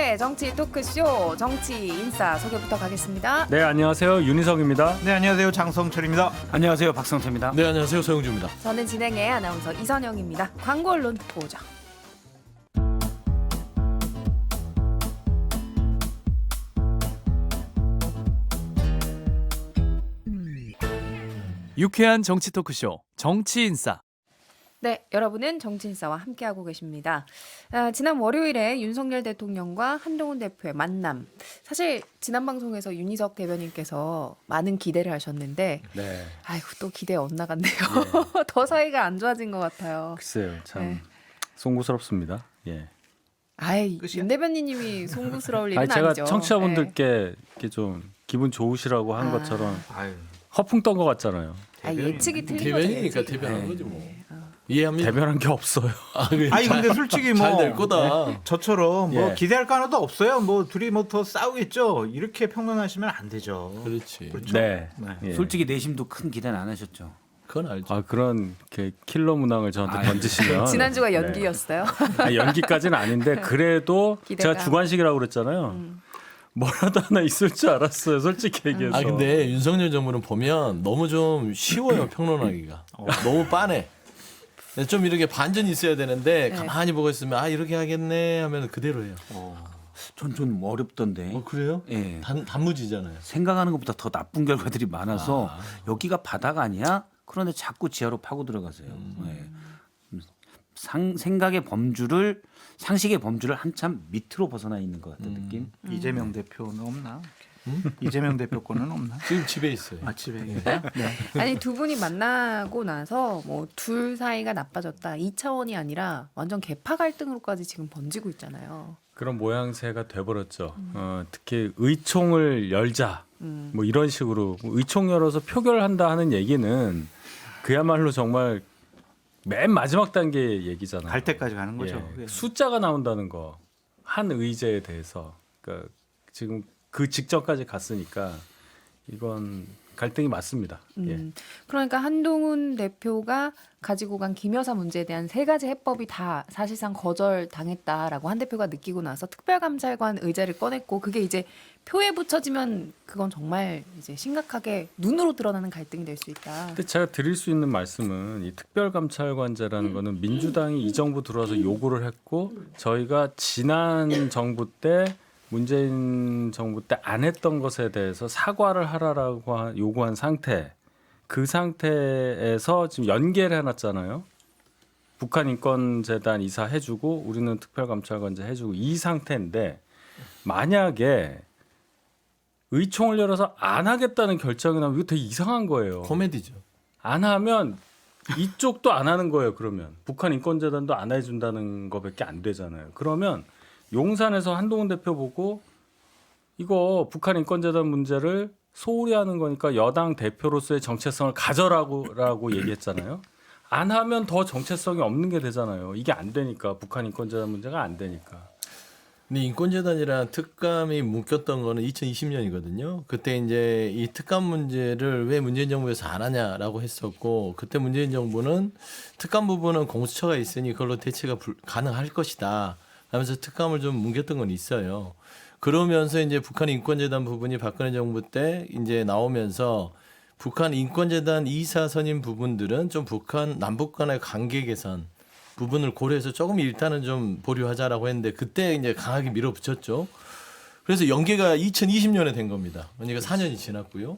네, 정치 토크쇼 정치 인싸 소개부터 가겠습니다. 네, 안녕하세요. 윤희석입니다. 네, 안녕하세요. 장성철입니다. 안녕하세요. 박성태입니다. 네, 안녕하세요. 서영주입니다. 저는 진행의 아나운서 이선영입니다. 광고 언론 보죠. 유쾌한 정치 토크쇼 정치 인싸. 네, 여러분은 정치인싸와 함께하고 계십니다. 지난 월요일에 윤석열 대통령과 한동훈 대표의 만남. 사실 지난 방송에서 윤희석 대변인께서 많은 기대를 하셨는데 네, 아이고 또 기대 엇나갔네요. 더 사이가 안 좋아진 것 같아요. 글쎄요. 참 네. 송구스럽습니다. 예. 아이, 끝이야? 윤 대변인님이 송구스러울 일은 아니, 제가 아니죠. 청취자분들께 이렇게 좀 기분 좋으시라고 한 아. 것처럼 아유, 허풍 떤 것 같잖아요. 예측이 틀린 대변이니까 거죠. 대변한 네. 거지 뭐. 이해합니다. 대변한 게 없어요. 아니 근데 솔직히 뭐 잘될 거다. 저처럼 뭐 예. 기대할 거 하나도 없어요. 뭐 둘이 뭐 더 싸우겠죠. 이렇게 평론하시면 안 되죠. 그렇지. 그렇죠? 네. 네. 예. 솔직히 내심도 큰 기대는 안 하셨죠. 그건 알죠. 아, 그런 이렇게 킬러 문항을 저한테 던지시면 지난주가 네. 연기였어요. 아니, 연기까지는 아닌데 그래도 기대가. 제가 주관식이라고 그랬잖아요. 뭐라도 하나 있을 줄 알았어요. 솔직히 얘기해서. 아 근데 윤석열 정부는 보면 너무 좀 쉬워요 평론하기가. 너무 빤해. 좀 이렇게 반전이 있어야 되는데 네. 가만히 보고 있으면 아 이렇게 하겠네 하면 그대로 해요. 전 좀 어렵던데. 그래요? 예. 단무지잖아요. 생각하는 것보다 더 나쁜 결과들이 많아서 여기가 바다가 아니야? 그런데 자꾸 지하로 파고 들어가세요. 예. 생각의 범주를 상식의 범주를 한참 밑으로 벗어나 있는 것 같은 느낌. 이재명 대표는 없나? 이재명 대표 거는 없나? 지금 집에 있어요. 아 집에. 아니 두 분이 만나고 나서 뭐 둘 사이가 나빠졌다 이 차원이 아니라 완전 개파 갈등으로까지 지금 번지고 있잖아요. 그런 모양새가 돼버렸죠. 특히 의총을 열자 뭐 이런 식으로 의총 열어서 표결한다 하는 얘기는 그야말로 정말 맨 마지막 단계 얘기잖아요. 갈 때까지 가는 거죠. 예. 예. 숫자가 나온다는 거 한 의제에 대해서 그러니까 지금 그 직전까지 갔으니까 이건 갈등이 맞습니다. 예. 그러니까 한동훈 대표가 가지고 간 김여사 문제에 대한 세 가지 해법이 다 사실상 거절당했다라고 한 대표가 느끼고 나서 특별감찰관 의제를 꺼냈고 그게 이제 표에 붙여지면 그건 정말 이제 심각하게 눈으로 드러나는 갈등이 될 수 있다. 근데 제가 드릴 수 있는 말씀은 이 특별감찰관제라는 거는 민주당이 이 정부 들어와서 요구를 했고 저희가 지난 정부 때 문재인 정부 때 안 했던 것에 대해서 사과를 하라라고 요구한 상태, 그 상태에서 지금 연계를 해놨잖아요. 북한 인권재단 이사 해주고 우리는 특별감찰관제 해주고 이 상태인데 만약에 의총을 열어서 안 하겠다는 결정이 나면 이거 되게 이상한 거예요. 코미디죠. 안 하면 이쪽도 안 하는 거예요. 그러면 북한 인권재단도 안 해준다는 거밖에 안 되잖아요. 그러면 용산에서 한동훈 대표 보고 이거 북한 인권재단 문제를 소홀히 하는 거니까 여당 대표로서의 정체성을 가져라고 얘기했잖아요. 안 하면 더 정체성이 없는 게 되잖아요. 이게 안 되니까 북한 인권재단 문제가 안 되니까. 근데 인권재단이랑 특감이 묶였던 거는 2020년이거든요. 그때 이제 이 특감 문제를 왜 문재인 정부에서 안 하냐라고 했었고, 그때 문재인 정부는 특감 부분은 공수처가 있으니 그걸로 대체가 가능할 것이다 하면서 특감을 좀 뭉겼던 건 있어요. 그러면서 이제 북한 인권재단 부분이 박근혜 정부 때 이제 나오면서 북한 인권재단 이사 선임 부분들은 좀 남북 간의 관계 개선 부분을 고려해서 조금 일단은 좀 보류하자라고 했는데 그때 이제 강하게 밀어붙였죠. 그래서 연계가 2020년에 된 겁니다. 그러니까 4년이 지났고요.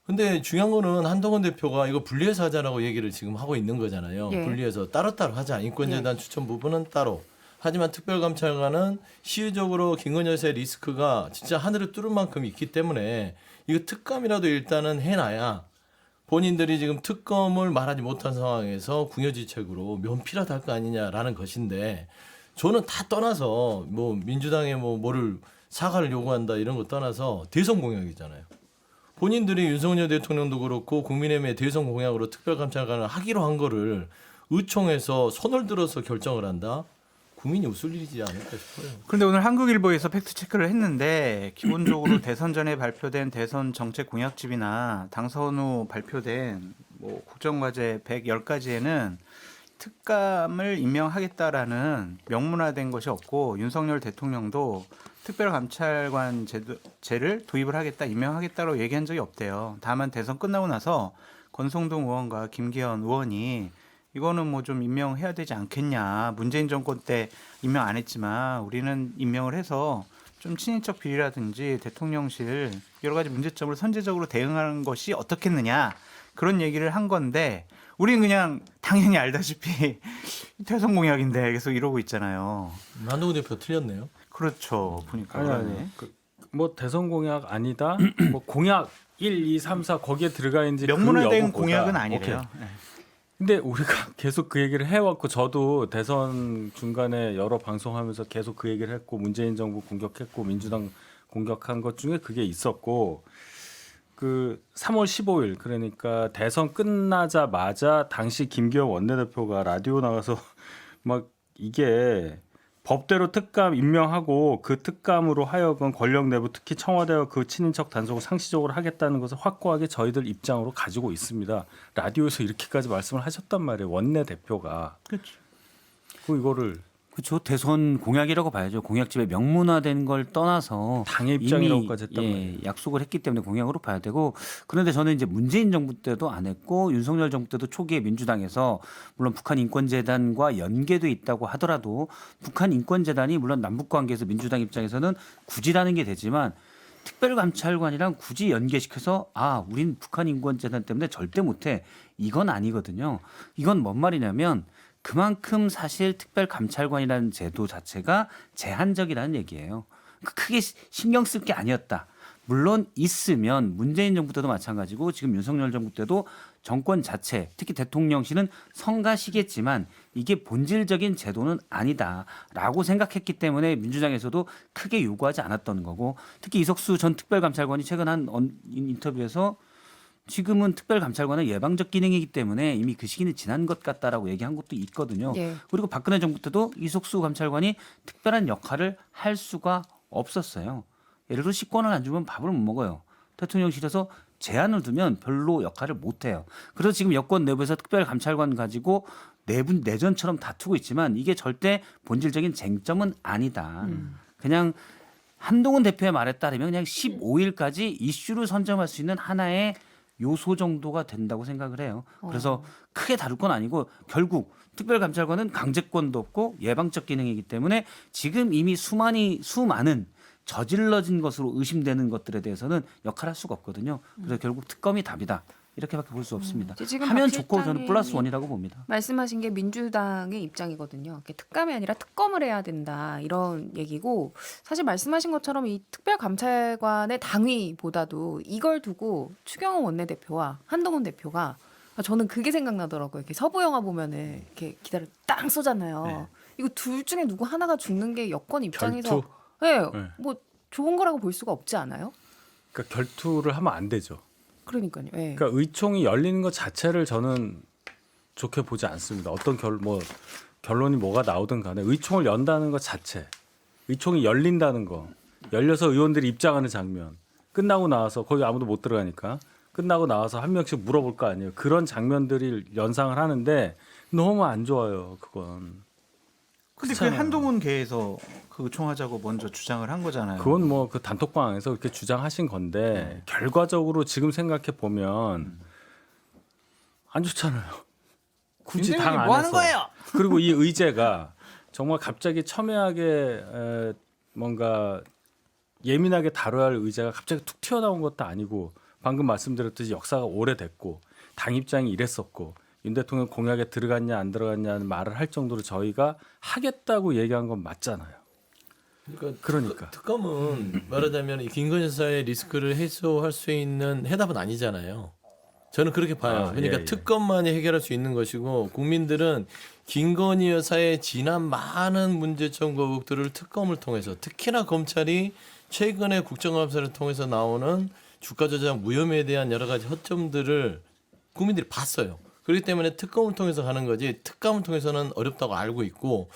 근데 중요한 거는 한동훈 대표가 이거 분리해서 하자라고 얘기를 지금 하고 있는 거잖아요. 예. 분리해서 따로따로 하자. 인권재단 추천 부분은 따로. 하지만 특별감찰관은 시의적으로 김건희 여사의 리스크가 진짜 하늘을 뚫을 만큼 있기 때문에 이거 특감이라도 일단은 해놔야 본인들이 지금 특검을 말하지 못한 상황에서 궁여지책으로 면피라도 할 거 아니냐라는 것인데 저는 다 떠나서 뭐 민주당에 뭐를 사과를 요구한다 이런 거 떠나서 대선 공약이잖아요. 본인들이 윤석열 대통령도 그렇고 국민의힘의 대선 공약으로 특별감찰관을 하기로 한 거를 의총에서 손을 들어서 결정을 한다. 국민이 웃을 일이지 않을까 싶어요. 그런데 오늘 한국일보에서 팩트 체크를 했는데 기본적으로 대선 전에 발표된 대선 정책 공약집이나 당선 후 발표된 뭐 국정과제 110가지에는 특감을 임명하겠다라는 명문화된 것이 없고 윤석열 대통령도 특별감찰관 제를 도입을 하겠다, 임명하겠다로 얘기한 적이 없대요. 다만 대선 끝나고 나서 권성동 의원과 김기현 의원이 이거는 뭐 좀 임명해야 되지 않겠냐. 문재인 정권 때 임명 안 했지만 우리는 임명을 해서 좀 친인척 비리라든지 대통령실 여러 가지 문제점을 선제적으로 대응하는 것이 어떻겠느냐. 그런 얘기를 한 건데 우리는 그냥 당연히 알다시피 대선 공약인데 계속 이러고 있잖아요. 한동훈 대표 틀렸네요. 그렇죠. 보니까. 아니 뭐 대선 공약 아니다. 뭐 공약 1, 2, 3, 4 거기에 들어가 있는지 명문화된 그 공약은 여부보다. 아니래요. 오케이. 네. 근데 우리가 계속 그 얘기를 해왔고 저도 대선 중간에 여러 방송하면서 계속 그 얘기를 했고 문재인 정부 공격했고 민주당 공격한 것 중에 그게 있었고 그 3월 15일 그러니까 대선 끝나자마자 당시 김기현 원내대표가 라디오 나가서 막 이게 법대로 특감 임명하고 그 특감으로 하여금 권력 내부 특히 청와대와 그 친인척 단속을 상시적으로 하겠다는 것을 확고하게 저희들 입장으로 가지고 있습니다. 라디오에서 이렇게까지 말씀을 하셨단 말이에요. 원내대표가. 그렇죠. 그 이거를 그렇죠. 대선 공약이라고 봐야죠. 공약집에 명문화된 걸 떠나서 당의 이미 입장이라고까지 했단 말이에요. 약속을 했기 때문에 공약으로 봐야 되고 그런데 저는 이제 문재인 정부 때도 안 했고 윤석열 정부 때도 초기에 민주당에서 물론 북한 인권재단과 연계도 있다고 하더라도 북한 인권재단이 물론 남북관계에서 민주당 입장에서는 굳이라는 게 되지만 특별감찰관이랑 굳이 연계시켜서 우린 북한 인권재단 때문에 절대 못해 이건 아니거든요. 이건 뭔 말이냐면 그만큼 사실 특별감찰관이라는 제도 자체가 제한적이라는 얘기예요. 크게 신경 쓸 게 아니었다. 물론 있으면 문재인 정부 때도 마찬가지고 지금 윤석열 정부 때도 정권 자체 특히 대통령실은 성가시겠지만 이게 본질적인 제도는 아니다라고 생각했기 때문에 민주당에서도 크게 요구하지 않았던 거고 특히 이석수 전 특별감찰관이 최근 한 인터뷰에서 지금은 특별감찰관은 예방적 기능이기 때문에 이미 그 시기는 지난 것 같다라고 얘기한 것도 있거든요. 예. 그리고 박근혜 정부 때도 이석수 감찰관이 특별한 역할을 할 수가 없었어요. 예를 들어 식권을 안 주면 밥을 못 먹어요. 대통령실에서 제한을 두면 별로 역할을 못 해요. 그래서 지금 여권 내부에서 특별감찰관 가지고 내전처럼 다투고 있지만 이게 절대 본질적인 쟁점은 아니다. 그냥 한동훈 대표의 말에 따르면 그냥 15일까지 이슈를 선점할 수 있는 하나의 요소 정도가 된다고 생각을 해요. 그래서 크게 다룰 건 아니고 결국 특별감찰관은 강제권도 없고 예방적 기능이기 때문에 지금 이미 수많은 저질러진 것으로 의심되는 것들에 대해서는 역할할 수가 없거든요. 그래서 결국 특검이 답이다. 이렇게밖에 볼 수 없습니다. 지금 하면 박 좋고 저는 실장님이 플러스 원이라고 봅니다. 말씀하신 게 민주당의 입장이거든요. 이렇게 특감이 아니라 특검을 해야 된다 이런 얘기고 사실 말씀하신 것처럼 이 특별감찰관의 당위보다도 이걸 두고 추경호 원내대표와 한동훈 대표가 저는 그게 생각나더라고요. 이렇게 서부 영화 보면은 이렇게 기다려 땅 쏘잖아요. 네. 이거 둘 중에 누구 하나가 죽는 게 여권 입장에서 결투? 네, 네. 뭐 좋은 거라고 볼 수가 없지 않아요? 그러니까 결투를 하면 안 되죠. 그러니까요. 예. 그러니까 의총이 열리는 것 자체를 저는 좋게 보지 않습니다. 어떤 결론이 뭐가 나오든 간에 의총을 연다는 것 자체, 의총이 열린다는 거, 열려서 의원들이 입장하는 장면, 끝나고 나와서 거기 아무도 못 들어가니까 끝나고 나와서 한 명씩 물어볼 거 아니에요. 그런 장면들이 연상을 하는데 너무 안 좋아요. 그건. 근데 그 그렇잖아요. 한동훈 계에서 그 의총하자고 먼저 주장을 한 거잖아요. 그건 뭐 그 단톡방에서 그렇게 주장하신 건데 결과적으로 지금 생각해 보면 안 좋잖아요. 굳이 당 안에서. 뭐 하는 거예요? 그리고 이 의제가 정말 갑자기 첨예하게 뭔가 예민하게 다뤄야 할 의제가 갑자기 툭 튀어나온 것도 아니고 방금 말씀드렸듯이 역사가 오래됐고 당 입장이 이랬었고 윤 대통령 공약에 들어갔냐 안 들어갔냐는 말을 할 정도로 저희가 하겠다고 얘기한 건 맞잖아요. 그러니까. 특검은 말하자면 이 김건희 여사의 리스크를 해소할 수 있는 해답은 아니잖아요. 저는 그렇게 봐요. 그러니까 예. 특검만이 해결할 수 있는 것이고 국민들은 김건희 여사의 지난 많은 문제점 거북들을 특검을 통해서 특히나 검찰이 최근에 국정감사를 통해서 나오는 주가 조작 무혐의에 대한 여러 가지 허점들을 국민들이 봤어요. 그렇기 때문에 특검을 통해서 가는 거지 특감을 통해서는 어렵다고 알고 있고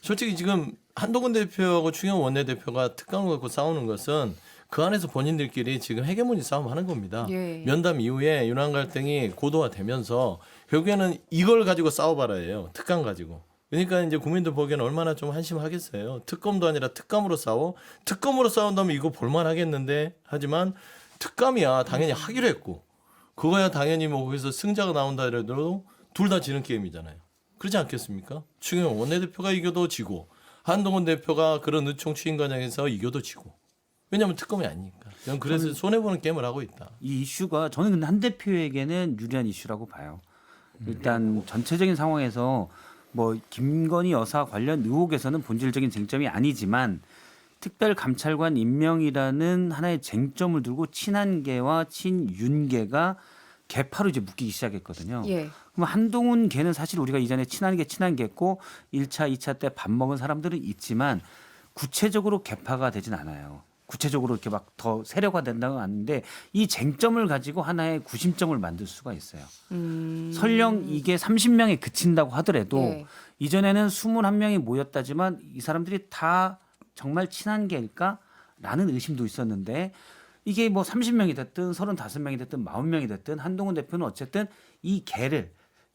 솔직히 지금 한동훈 대표하고 추경호 원내대표가 특감을 갖고 싸우는 것은 그 안에서 본인들끼리 지금 헤게모니 싸움 하는 겁니다. 예. 면담 이후에 윤한 갈등이 고도화되면서 결국에는 이걸 가지고 싸워봐라예요. 특감 가지고. 그러니까 이제 국민들 보기에는 얼마나 좀 한심하겠어요. 특검도 아니라 특감으로 싸워. 특검으로 싸운다면 이거 볼만하겠는데 하지만 특감이야 당연히 하기로 했고 그거야 당연히 뭐 거기서 승자가 나온다 해도 둘 다 지는 게임이잖아요. 그렇지 않겠습니까? 추경호 원내대표가 이겨도 지고 한동훈 대표가 그런 의총 추인 과정에서 이겨도 지고 왜냐하면 특검이 아니니까. 저는 그래서 손해보는 게임을 하고 있다. 이 이슈가 저는 근데 한 대표에게는 유리한 이슈라고 봐요. 일단 전체적인 상황에서 뭐 김건희 여사 관련 의혹에서는 본질적인 쟁점이 아니지만 특별감찰관 임명이라는 하나의 쟁점을 두고 친한계와 친윤계가 개파로 이제 묶이기 시작했거든요. 예. 그럼 한동훈 걔는 사실 우리가 이전에 친한계했고 1차, 2차 때 밥 먹은 사람들은 있지만 구체적으로 개파가 되진 않아요. 구체적으로 이렇게 막 더 세력화된다는 건 아닌데 이 쟁점을 가지고 하나의 구심점을 만들 수가 있어요. 설령 이게 30명에 그친다고 하더라도 예. 이전에는 21명이 모였다지만 이 사람들이 다 정말 친한 게일까라는 의심도 있었는데 이게 뭐 30명이 됐든 35명이 됐든 40명이 됐든 한동훈 대표는 어쨌든 이 개를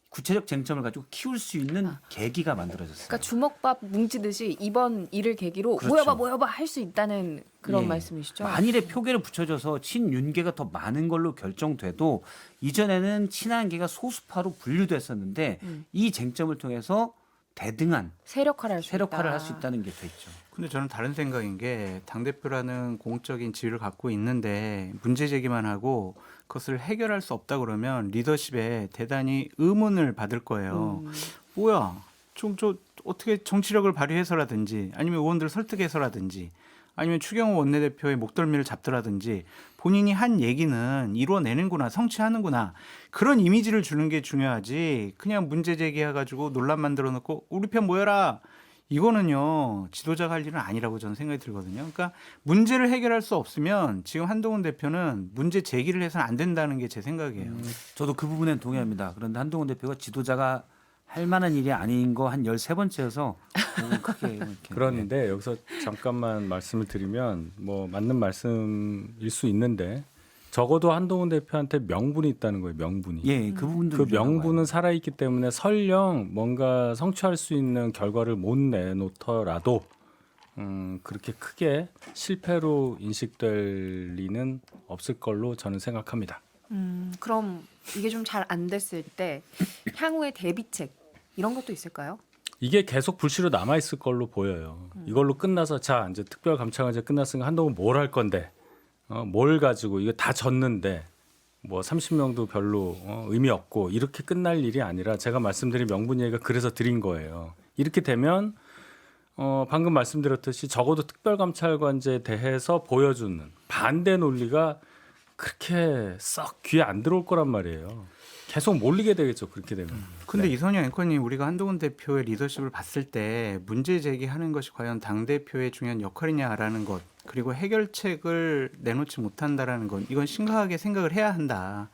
구체적 쟁점을 가지고 키울 수 있는 계기가 만들어졌어요. 그러니까 주먹밥 뭉치듯이 이번 일을 계기로 그렇죠. 모여봐 할 수 있다는 그런 예. 말씀이시죠? 만일에 표계를 붙여줘서 친윤계가 더 많은 걸로 결정돼도 이전에는 친한계가 소수파로 분류됐었는데 이 쟁점을 통해서 대등한 세력화를 할 수 세력화를 있다. 할 수 있다는 게 됐죠. 근데 저는 다른 생각인 게 당대표라는 공적인 지위를 갖고 있는데 문제 제기만 하고 그것을 해결할 수 없다 그러면 리더십에 대단히 의문을 받을 거예요. 뭐야? 저 어떻게 정치력을 발휘해서라든지 아니면 의원들을 설득해서라든지 아니면 추경호 원내대표의 목덜미를 잡더라든지 본인이 한 얘기는 이루어내는구나, 성취하는구나 그런 이미지를 주는 게 중요하지. 그냥 문제 제기해가지고 논란 만들어 놓고 우리 편 모여라. 이거는요 지도자가 할 일은 아니라고 저는 생각이 들거든요. 그러니까 문제를 해결할 수 없으면 지금 한동훈 대표는 문제 제기를 해서는 안 된다는 게 제 생각이에요. 저도 그 부분엔 동의합니다. 그런데 한동훈 대표가 지도자가 할 만한 일이 아닌 거 한 13번째여서 크게 이렇게. 그런데 여기서 잠깐만 말씀을 드리면 뭐 맞는 말씀일 수 있는데 적어도 한동훈 대표한테 명분이 있다는 거예요. 명분이. 예, 그 부분도 그 유리하다고 명분은 봐요. 살아있기 때문에 설령 뭔가 성취할 수 있는 결과를 못 내놓더라도 그렇게 크게 실패로 인식될 리는 없을 걸로 저는 생각합니다. 그럼 이게 좀 잘 안 됐을 때 향후의 대비책 이런 것도 있을까요? 이게 계속 불씨로 남아 있을 걸로 보여요. 이걸로 끝나서 자 이제 특별감찰관제 끝났으니까 한동훈 뭘 할 건데, 뭘 가지고 이거 다 졌는데 뭐 30명도 별로 의미 없고 이렇게 끝날 일이 아니라 제가 말씀드린 명분 얘기가 그래서 드린 거예요. 이렇게 되면 방금 말씀드렸듯이 적어도 특별감찰관제에 대해서 보여주는 반대 논리가 그렇게 썩 귀에 안 들어올 거란 말이에요. 계속 몰리게 되겠죠. 그렇게 되면. 근데 이선영 앵커님 우리가 한동훈 대표의 리더십을 봤을 때 문제 제기하는 것이 과연 당 대표의 중요한 역할이냐라는 것 그리고 해결책을 내놓지 못한다라는 건 이건 심각하게 생각을 해야 한다.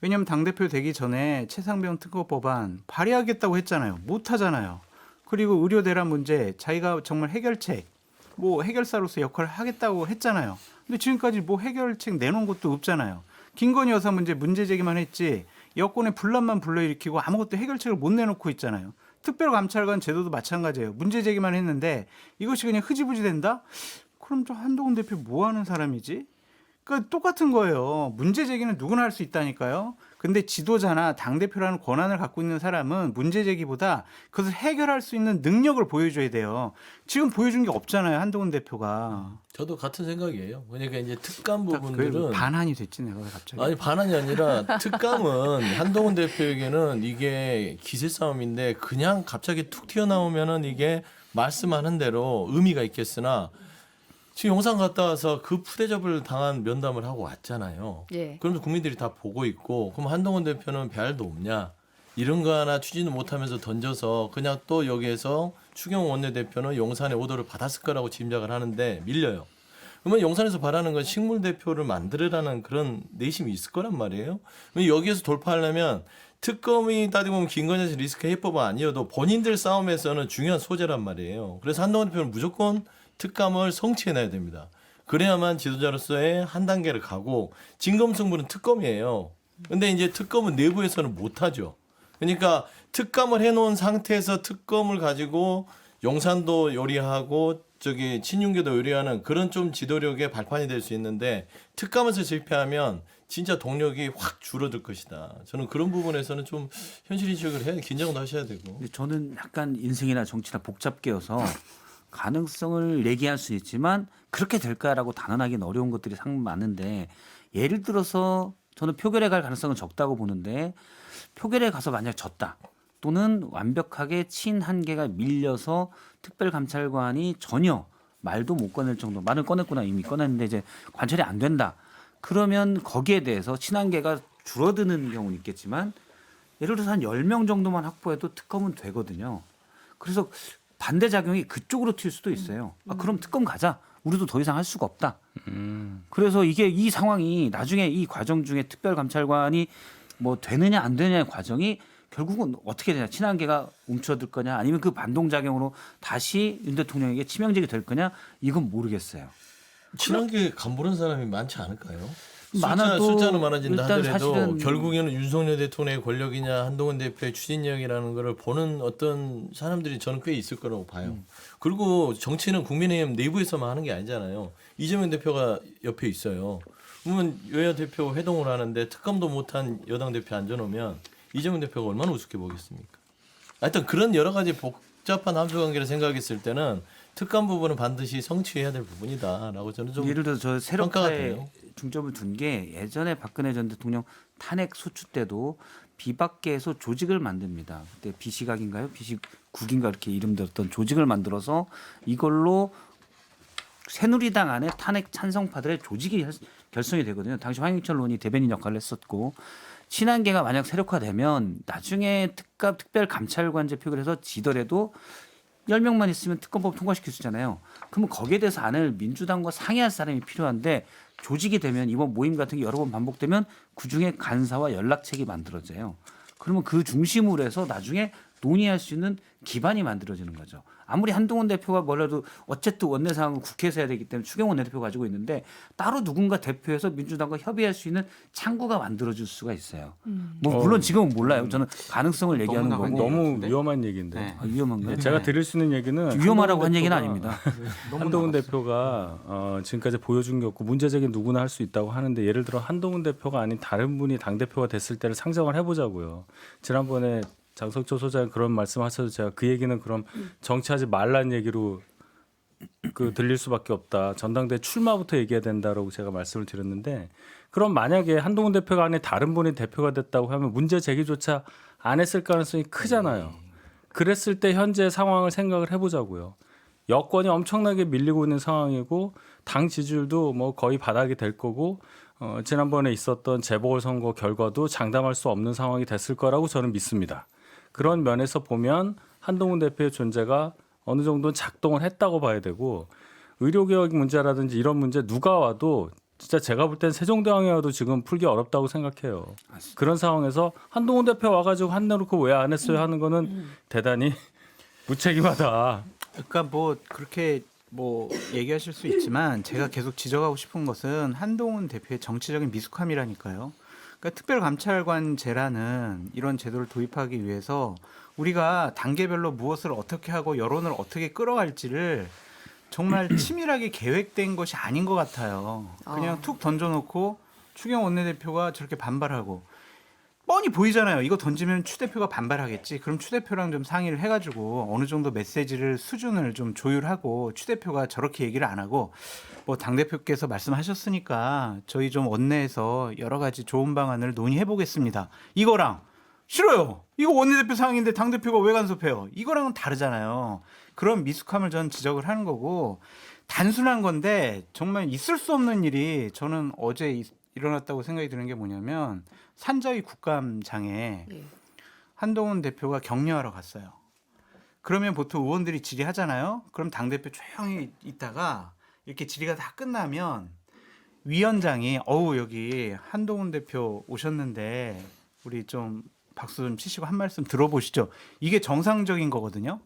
왜냐하면 당 대표 되기 전에 최상병 특허 법안 발의하겠다고 했잖아요. 못 하잖아요. 그리고 의료 대란 문제 자기가 정말 해결책 뭐 해결사로서 역할을 하겠다고 했잖아요. 근데 지금까지 뭐 해결책 내놓은 것도 없잖아요. 김건희 여사 문제 제기만 했지 여권의 분란만 불러일으키고 아무것도 해결책을 못 내놓고 있잖아요. 특별감찰관 제도도 마찬가지예요. 문제 제기만 했는데 이것이 그냥 흐지부지 된다? 그럼 저 한동훈 대표 뭐 하는 사람이지? 그러니까 똑같은 거예요. 문제 제기는 누구나 할 수 있다니까요. 근데 지도자나 당대표라는 권한을 갖고 있는 사람은 문제 제기보다 그것을 해결할 수 있는 능력을 보여줘야 돼요. 지금 보여준 게 없잖아요. 한동훈 대표가. 저도 같은 생각이에요. 그러니까 이제 특감 그 부분들은 반환이 됐지 내가 갑자기. 아니 반환이 아니라 특감은 한동훈 대표에게는 이게 기세 싸움인데 그냥 갑자기 툭 튀어나오면은 이게 말씀하는 대로 의미가 있겠으나 지금 용산 갔다 와서 그 푸대접을 당한 면담을 하고 왔잖아요. 예. 그러면서 국민들이 다 보고 있고 그럼 한동훈 대표는 별도 없냐 이런 거 하나 추진을 못하면서 던져서 그냥 또 여기에서 추경호 원내대표는 용산의 오더를 받았을 거라고 짐작을 하는데 밀려요. 그러면 용산에서 바라는 건 식물 대표를 만들으라는 그런 내심이 있을 거란 말이에요. 그럼 여기에서 돌파하려면 특검이 따지고 보면 김건희 리스크 해법은 아니어도 본인들 싸움에서는 중요한 소재란 말이에요. 그래서 한동훈 대표는 무조건 특감을 성취해놔야 됩니다. 그래야만 지도자로서의 한 단계를 가고 진검승부는 특검이에요. 근데 이제 특검은 내부에서는 못하죠. 그러니까 특감을 해놓은 상태에서 특검을 가지고 용산도 요리하고 저기 친윤계도 요리하는 그런 좀 지도력의 발판이 될 수 있는데 특감에서 실패하면 진짜 동력이 확 줄어들 것이다. 저는 그런 부분에서는 좀 현실 인식을 해야 긴장도 하셔야 되고. 근데 저는 약간 인생이나 정치나 복잡게 여서 가능성을 얘기할 수 있지만 그렇게 될까라고 단언하기는 어려운 것들이 상당 많은데 예를 들어서 저는 표결에 갈 가능성은 적다고 보는데 표결에 가서 만약 졌다 또는 완벽하게 친한계가 밀려서 특별감찰관이 전혀 말도 못 꺼낼 정도 말을 꺼냈구나 이미 꺼냈는데 이제 관찰이 안 된다. 그러면 거기에 대해서 친한계가 줄어드는 경우는 있겠지만 예를 들어서 한 10명 정도만 확보해도 특검은 되거든요. 그래서 반대작용이 그쪽으로 튈 수도 있어요. 아, 그럼 특검 가자. 우리도 더 이상 할 수가 없다. 그래서 이게 이 상황이 나중에 이 과정 중에 특별감찰관이 뭐 되느냐 안 되느냐의 과정이 결국은 어떻게 되냐. 친한계가 움츠러들 거냐 아니면 그 반동작용으로 다시 윤 대통령에게 치명적이 될 거냐 이건 모르겠어요. 친한계 간부른 사람이 많지 않을까요? 많아도 숫자는 많아진다 일단 하더라도 사실은 결국에는 윤석열 대통령의 권력이냐 한동훈 대표의 추진력이라는 거를 보는 어떤 사람들이 저는 꽤 있을 거라고 봐요. 그리고 정치는 국민의힘 내부에서만 하는 게 아니잖아요. 이재명 대표가 옆에 있어요. 그러면 여야 대표 회동을 하는데 특감도 못한 여당 대표 앉아놓으면 이재명 대표가 얼마나 우습게 보겠습니까? 하여튼 그런 여러 가지 복잡한 함수관계를 생각했을 때는 특감 부분은 반드시 성취해야 될 부분이다라고 저는 좀 예를 들어서 저 평가가 세력화에 돼요. 중점을 둔 게 예전에 박근혜 전 대통령 탄핵 소추 때도 비박계에서 조직을 만듭니다. 그때 비시각인가요? 비시국인가 이렇게 이름 들었던 조직을 만들어서 이걸로 새누리당 안에 탄핵 찬성파들의 조직이 결성이 되거든요. 당시 황영철 의원이 대변인 역할을 했었고 친한계가 만약 세력화되면 나중에 특별감찰관제 표결에서 지더라도 10명만 있으면 특검법 통과시킬 수 있잖아요. 그러면 거기에 대해서 안을 민주당과 상의할 사람이 필요한데 조직이 되면 이번 모임 같은 게 여러 번 반복되면 그중에 간사와 연락책이 만들어져요. 그러면 그 중심으로 해서 나중에 논의할 수 있는 기반이 만들어지는 거죠. 아무리 한동훈 대표가 뭐라도 어쨌든 원내 상황은 국회에서 해야 되기 때문에 추경호 원내대표가 가지고 있는데 따로 누군가 대표해서 민주당과 협의할 수 있는 창구가 만들어질 수가 있어요. 뭐 물론 지금은 몰라요. 저는 가능성을 얘기하는 너무 거고. 나간 너무 같은데? 위험한 얘기인데. 네. 아, 위험한가요? 제가 드릴 수 있는 얘기는 위험하라고 한 한동훈 얘기는 대표가- 아닙니다. 한동훈 대표가 지금까지 보여준 게 없고 문제적인 누구나 할 수 있다고 하는데 예를 들어 한동훈 대표가 아닌 다른 분이 당 대표가 됐을 때를 상정을 해보자고요. 지난번에 장석조 소장이 그런 말씀하셔서 제가 그 얘기는 그럼 정치하지 말란 얘기로 들릴 수밖에 없다. 전당대 출마부터 얘기해야 된다라고 제가 말씀을 드렸는데 그럼 만약에 한동훈 대표가 아닌 다른 분이 대표가 됐다고 하면 문제 제기조차 안 했을 가능성이 크잖아요. 그랬을 때 현재 상황을 생각을 해보자고요. 여권이 엄청나게 밀리고 있는 상황이고 당 지지율도 뭐 거의 바닥이 될 거고 지난번에 있었던 재보궐선거 결과도 장담할 수 없는 상황이 됐을 거라고 저는 믿습니다. 그런 면에서 보면 한동훈 대표의 존재가 어느 정도는 작동을 했다고 봐야 되고 의료개혁 문제라든지 이런 문제 누가 와도 진짜 제가 볼 땐 세종대왕이 와도 지금 풀기 어렵다고 생각해요. 그런 상황에서 한동훈 대표 와가지고 한내놓고 왜 안 했어요 하는 거는 대단히 무책임하다. 그러니까 뭐 그렇게 뭐 얘기하실 수 있지만 제가 계속 지적하고 싶은 것은 한동훈 대표의 정치적인 미숙함이라니까요. 그러니까 특별감찰관제라는 이런 제도를 도입하기 위해서 우리가 단계별로 무엇을 어떻게 하고 여론을 어떻게 끌어갈지를 정말 치밀하게 계획된 것이 아닌 것 같아요. 그냥 툭 던져놓고 추경호 원내대표가 저렇게 반발하고 뻔히 보이잖아요. 이거 던지면 추 대표가 반발하겠지. 그럼 추 대표랑 좀 상의를 해가지고 어느 정도 메시지를 수준을 좀 조율하고 추 대표가 저렇게 얘기를 안 하고 뭐 당 대표께서 말씀하셨으니까 저희 좀 원내에서 여러 가지 좋은 방안을 논의해 보겠습니다. 이거랑 싫어요. 이거 원내대표 상황인데 당 대표가 왜 간섭해요? 이거랑은 다르잖아요. 그런 미숙함을 저는 지적을 하는 거고 단순한 건데 정말 있을 수 없는 일이 저는 어제 일어났다고 생각이 드는 게 뭐냐면 산자위 국감장에 한동훈 대표가 격려하러 갔어요. 그러면 보통 의원들이 질의하잖아요. 그럼 당대표 조용히 있다가 이렇게 질의가 다 끝나면 위원장이 여기 한동훈 대표 오셨는데 우리 좀 박수 좀 치시고 한 말씀 들어보시죠. 이게 정상적인 거거든요.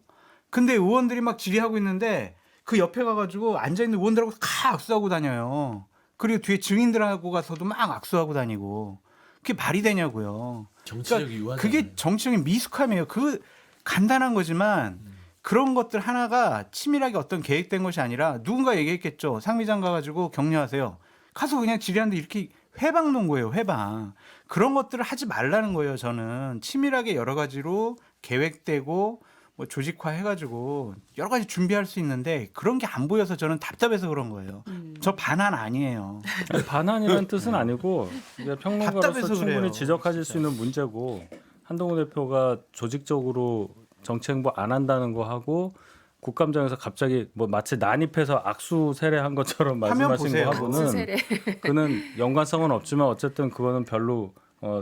근데 의원들이 막 질의하고 있는데 그 옆에 가가지고 앉아있는 의원들하고 다 악수하고 다녀요. 그리고 뒤에 증인들하고 가서도 막 악수하고 다니고 그게 말이 되냐고요. 정치적 유화. 그게 정치적인 미숙함이에요. 그 간단한 거지만 그런 것들 하나가 치밀하게 어떤 계획된 것이 아니라 누군가 얘기했겠죠. 상미장 가가지고 격려하세요. 가서 그냥 질의하는데 이렇게 회방 놓은 거예요. 회방. 그런 것들을 하지 말라는 거예요. 저는 치밀하게 여러 가지로 계획되고 뭐 조직화 해가지고 여러 가지 준비할 수 있는데 그런 게 안 보여서 저는 답답해서 그런 거예요. 저 반환 아니에요. 반환이라는 뜻은 아니고 이게 평론가로서 답답해서 충분히 그래요. 지적하실 수 있는 문제고 한동훈 대표가 조직적으로 정치 행보 안 한다는 거 하고 국감장에서 갑자기 뭐 마치 난입해서 악수 세례한 것처럼 화면 말씀하신 보세요. 거 하고는 수세례. 그는 연관성은 없지만 어쨌든 그거는 별로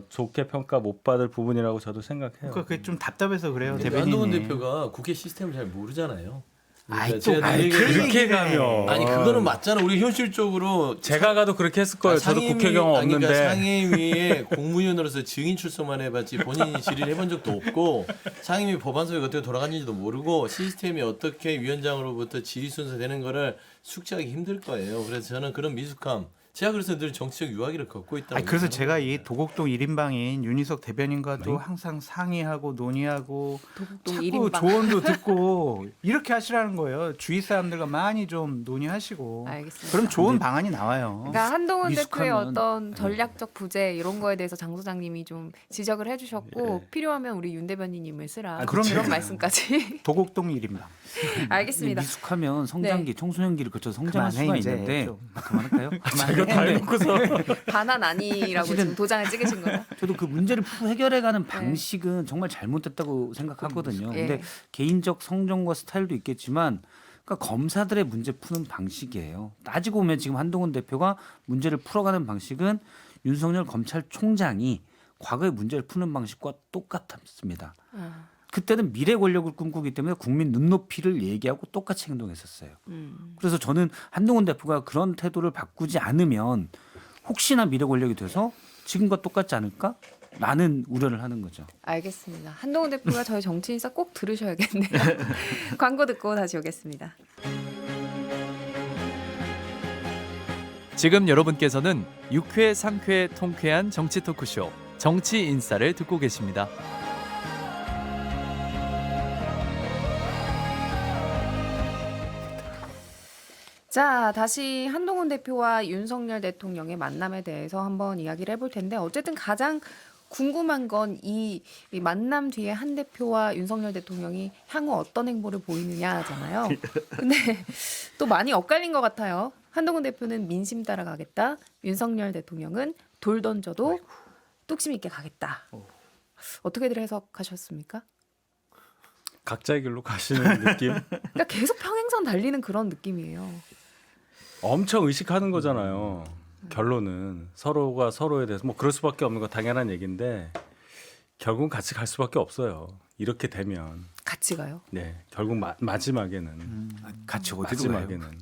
좋게 평가 못 받을 부분이라고 저도 생각해요. 그러니까 그게 좀 답답해서 그래요. 근데 대변인이. 한동훈 대표가 국회 시스템을 잘 모르잖아요. 아이, 제가 또, 아이, 늘 그렇게 얘기해요. 가면 아니 그거는 맞잖아. 우리 현실적으로 제가 가도 그렇게 했을 거예요. 저도 상임위- 국회 경험 아니, 없는데. 그러니까 상임위에 공무원으로서 증인 출석만 해봤지 본인이 질의를 해본 적도 없고 상임위 법안소가 어떻게 돌아가는지도 모르고 시스템이 어떻게 위원장으로부터 질의 순서 되는 거를 숙지하기 힘들 거예요. 그래서 저는 그런 미숙함. 제가 그래서 늘 정치적 유화기를 걷고 있다고. 아니, 그래서 제가 생각합니다. 이 도곡동 1인방인 윤희석 대변인과도 항상 상의하고 논의하고 도곡동 자꾸 1인방. 조언도 듣고 이렇게 하시라는 거예요. 주위 사람들과 많이 좀 논의하시고. 알겠습니다. 그럼 좋은 방안이 나와요. 그러니까 한동훈 대표의 미숙하면- 어떤 전략적 부재 이런 거에 대해서 장 소장님이 좀 지적을 해주셨고 필요하면 우리 윤 대변인님을 쓰라. 아, 그럼요. 그런 말씀까지. 도곡동 1인방. 알겠습니다. 미숙하면 성장기, 청소년기를 거쳐서 성장할 그만해, 수가 이제 있는데 좀. 그만할까요? 이거 다 해놓고서 반환 아니라고 사실은- 지금 도장을 찍으신 거예요? 저도 그 문제를 해결해가는 방식은 정말 잘못됐다고 생각하거든요. 예. 근데 개인적 성정과 스타일도 있겠지만, 그러니까 검사들의 문제 푸는 방식이에요. 따지고 보면 지금 한동훈 대표가 문제를 풀어가는 방식은 윤석열 검찰총장이 과거의 문제를 푸는 방식과 똑같았습니다. 아, 그때는 미래 권력을 꿈꾸기 때문에 국민 눈높이를 얘기하고 똑같이 행동했었어요. 그래서 저는 한동훈 대표가 그런 태도를 바꾸지 않으면 혹시나 미래 권력이 돼서 지금과 똑같지 않을까? 라는 우려를 하는 거죠. 알겠습니다. 한동훈 대표가 저희 정치인사 꼭 들으셔야겠네요. 광고 듣고 다시 오겠습니다. 지금 여러분께서는 6회, 상쾌, 통쾌한 정치 토크쇼 정치 인사를 듣고 계십니다. 자, 다시 한동훈 대표와 윤석열 대통령의 만남에 대해서 한번 이야기를 해볼 텐데 어쨌든 가장 궁금한 건 이 만남 뒤에 한 대표와 윤석열 대통령이 향후 어떤 행보를 보이느냐잖아요. 근데 또 많이 엇갈린 것 같아요. 한동훈 대표는 민심 따라가겠다. 윤석열 대통령은 돌 던져도 뚝심 있게 가겠다. 어떻게들 해석하셨습니까? 각자의 길로 가시는 느낌. 그러니까 계속 평행선 달리는 그런 느낌이에요. 엄청 의식하는 거잖아요. 결론은 서로가 서로에 대해서 뭐 그럴 수밖에 없는 거 당연한 얘기인데 결국은 같이 갈 수밖에 없어요. 이렇게 되면 같이 가요. 네 결국 마지막에는 같이 어디로 가요? 마지막에는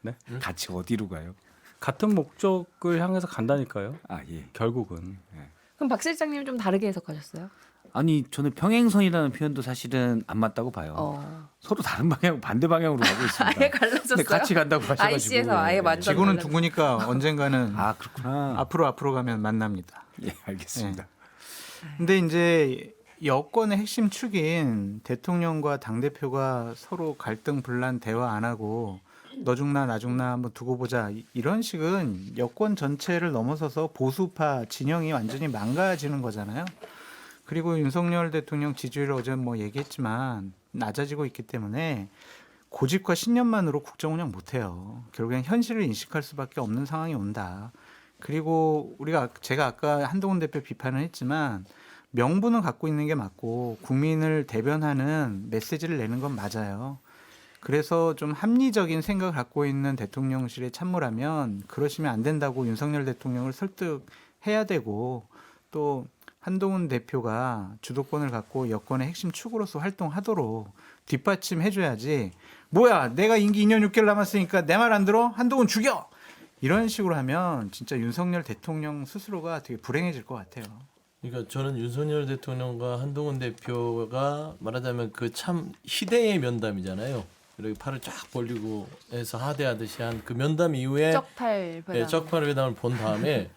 네 같이 어디로 가요? 같은 목적을 향해서 간다니까요. 아 예. 결국은 그럼 박 실장님 좀 다르게 해석하셨어요? 아니 저는 평행선이라는 표현도 사실은 안 맞다고 봐요. 서로 다른 방향 반대 방향으로 가고 있습니다. 아예 갈라졌어요. 근데 같이 간다고 하셔가지고. IC에서 아예 완전 지구는 달라졌어요. 둥그니까 언젠가는 아 그렇구나. 앞으로 가면 만납니다. 예 알겠습니다. 근데 이제 여권의 핵심 축인 대통령과 당대표가 서로 갈등 분란 대화 안 하고 너 중나 나 중나 한번 두고 보자 이런 식은 여권 전체를 넘어서서 보수파 진영이 완전히 망가지는 거잖아요. 그리고 윤석열 대통령 지지율 어제 뭐 얘기했지만 낮아지고 있기 때문에 고집과 신념만으로 국정 운영 못해요. 결국엔 현실을 인식할 수밖에 없는 상황이 온다. 그리고 제가 아까 한동훈 대표 비판을 했지만 명분은 갖고 있는 게 맞고 국민을 대변하는 메시지를 내는 건 맞아요. 그래서 좀 합리적인 생각을 갖고 있는 대통령실에 참모라면 그러시면 안 된다고 윤석열 대통령을 설득해야 되고 또 한동훈 대표가 주도권을 갖고 여권의 핵심 축으로서 활동하도록 뒷받침해줘야지. 뭐야 내가 임기 2년 6개월 남았으니까 내 말 안 들어? 한동훈 죽여! 이런 식으로 하면 진짜 윤석열 대통령 스스로가 되게 불행해질 것 같아요. 그러니까 저는 윤석열 대통령과 한동훈 대표가 말하자면 그 참 희대의 면담이잖아요. 이렇게 팔을 쫙 벌리고 해서 하대하듯이 한 그 면담 이후에 쪽팔 예, 쪽팔 회담을 본 다음에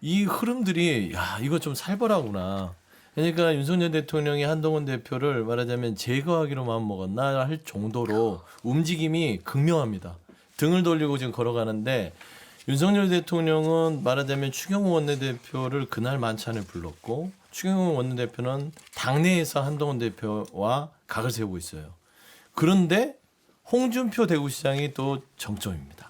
이 흐름들이 야 이거 좀 살벌하구나. 그러니까 윤석열 대통령이 한동훈 대표를 말하자면 제거하기로 마음먹었나 할 정도로 움직임이 극명합니다. 등을 돌리고 지금 걸어가는데 윤석열 대통령은 말하자면 추경호 원내대표를 그날 만찬에 불렀고 추경호 원내대표는 당내에서 한동훈 대표와 각을 세우고 있어요. 그런데 홍준표 대구시장이 또 정점입니다.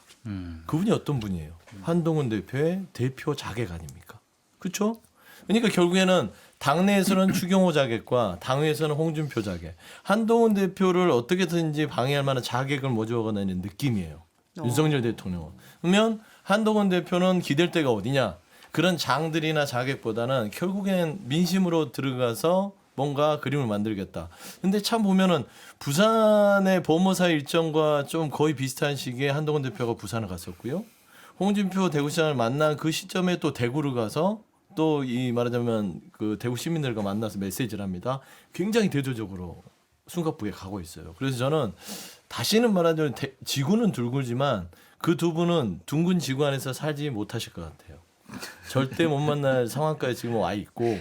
그분이 어떤 분이에요? 한동훈 대표의 대표 자객 아닙니까? 그렇죠? 그러니까 결국에는 당내에서는 추경호 자객과 당외에서는 홍준표 자객. 한동훈 대표를 어떻게든지 방해할 만한 자객을 모집하는 느낌이에요. 윤석열 대통령은. 그러면 한동훈 대표는 기댈 데가 어디냐? 그런 장들이나 자객보다는 결국엔 민심으로 들어가서 뭔가 그림을 만들겠다. 근데 참 보면은 부산의 보모사 일정과 좀 거의 비슷한 시기에 한동훈 대표가 부산을 갔었고요. 홍준표 대구시장을 만난 그 시점에 또 대구를 가서 또 이 말하자면 그 대구 시민들과 만나서 메시지를 합니다. 굉장히 대조적으로 숨가쁘게 가고 있어요. 그래서 저는 다시는 말하자면 지구는 둥글지만 그 두 분은 둥근 지구 안에서 살지 못하실 것 같아요. 절대 못 만날 상황까지 지금 와 있고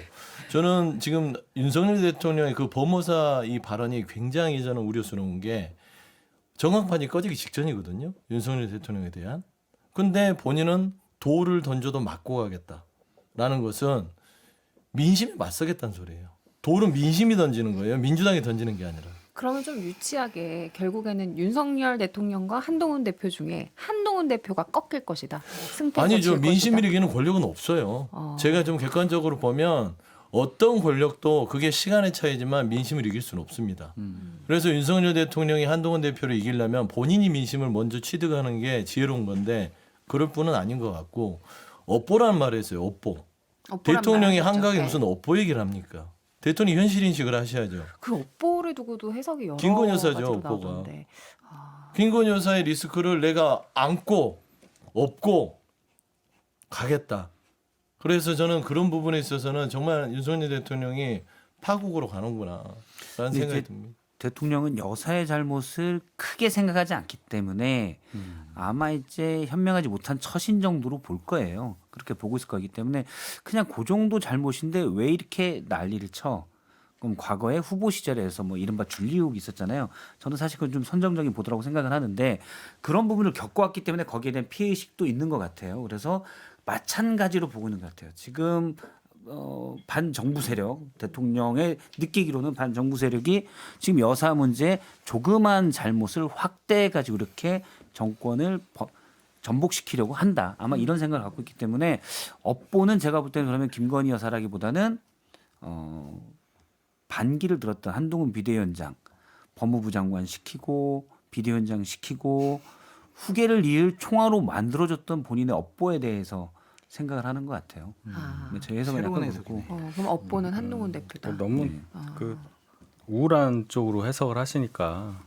저는 지금 윤석열 대통령의 그 범호사 이 발언이 굉장히 저는 우려스러운 게 전광판이 꺼지기 직전이거든요. 윤석열 대통령에 대한. 근데 본인은 돌을 던져도 맞고 가겠다라는 것은 민심에 맞서겠다는 소리예요. 돌은 민심이 던지는 거예요. 민주당이 던지는 게 아니라. 그러면 좀 유치하게 결국에는 윤석열 대통령과 한동훈 대표 중에 한동훈 대표가 꺾일 것이다. 승패가 아니죠. 질 민심 것이다. 이기는 권력은 없어요. 어. 제가 좀 객관적으로 보면 어떤 권력도 그게 시간의 차이지만 민심을 이길 수는 없습니다. 그래서 윤석열 대통령이 한동훈 대표를 이기려면 본인이 민심을 먼저 취득하는 게 지혜로운 건데 그럴 뿐은 아닌 것 같고 업보라는 말을 했어요. 업보. 업보란 대통령이 말 하셨죠. 한강에 네. 무슨 업보 얘기를 합니까? 대통령이 현실 인식을 하셔야죠. 그 업보를 두고도 해석이 여러 김건희 여사죠, 가지로 업보가. 나오던데. 아, 김건희 여사의 리스크를 내가 안고 업고 가겠다. 그래서 저는 그런 부분에 있어서는 정말 윤석열 대통령이 파국으로 가는구나 라는 근데 생각이 이제 듭니다. 대통령은 여사의 잘못을 크게 생각하지 않기 때문에 아마 이제 현명하지 못한 처신 정도로 볼 거예요. 그렇게 보고 있을 거기 때문에 그냥 그 정도 잘못인데 왜 이렇게 난리를 쳐? 그럼 과거에 후보 시절에서 뭐 이른바 줄리옥이 있었잖아요. 저는 사실 그건 좀 선정적인 보도라고 생각을 하는데 그런 부분을 겪어왔기 때문에 거기에 대한 피해의식도 있는 것 같아요. 그래서 마찬가지로 보고 있는 것 같아요. 지금 반정부 세력 대통령의 느끼기로는 반정부 세력이 지금 여사 문제 조그만 잘못을 확대해 가지고 이렇게 정권을 전복시키려고 한다. 아마 이런 생각을 갖고 있기 때문에 업보는 제가 볼 때는 그러면 김건희 여사라기보다는 반기를 들었던 한동훈 비대위원장 법무부 장관 시키고 비대위원장 시키고 후계를 이을 총화로 만들어줬던 본인의 업보에 대해서 생각을 하는 것 같아요. 아. 제 해석은 새로운 약간 그렇고. 그럼 업보는 한동훈 대표다. 너무 네. 그 우울한 쪽으로 해석을 하시니까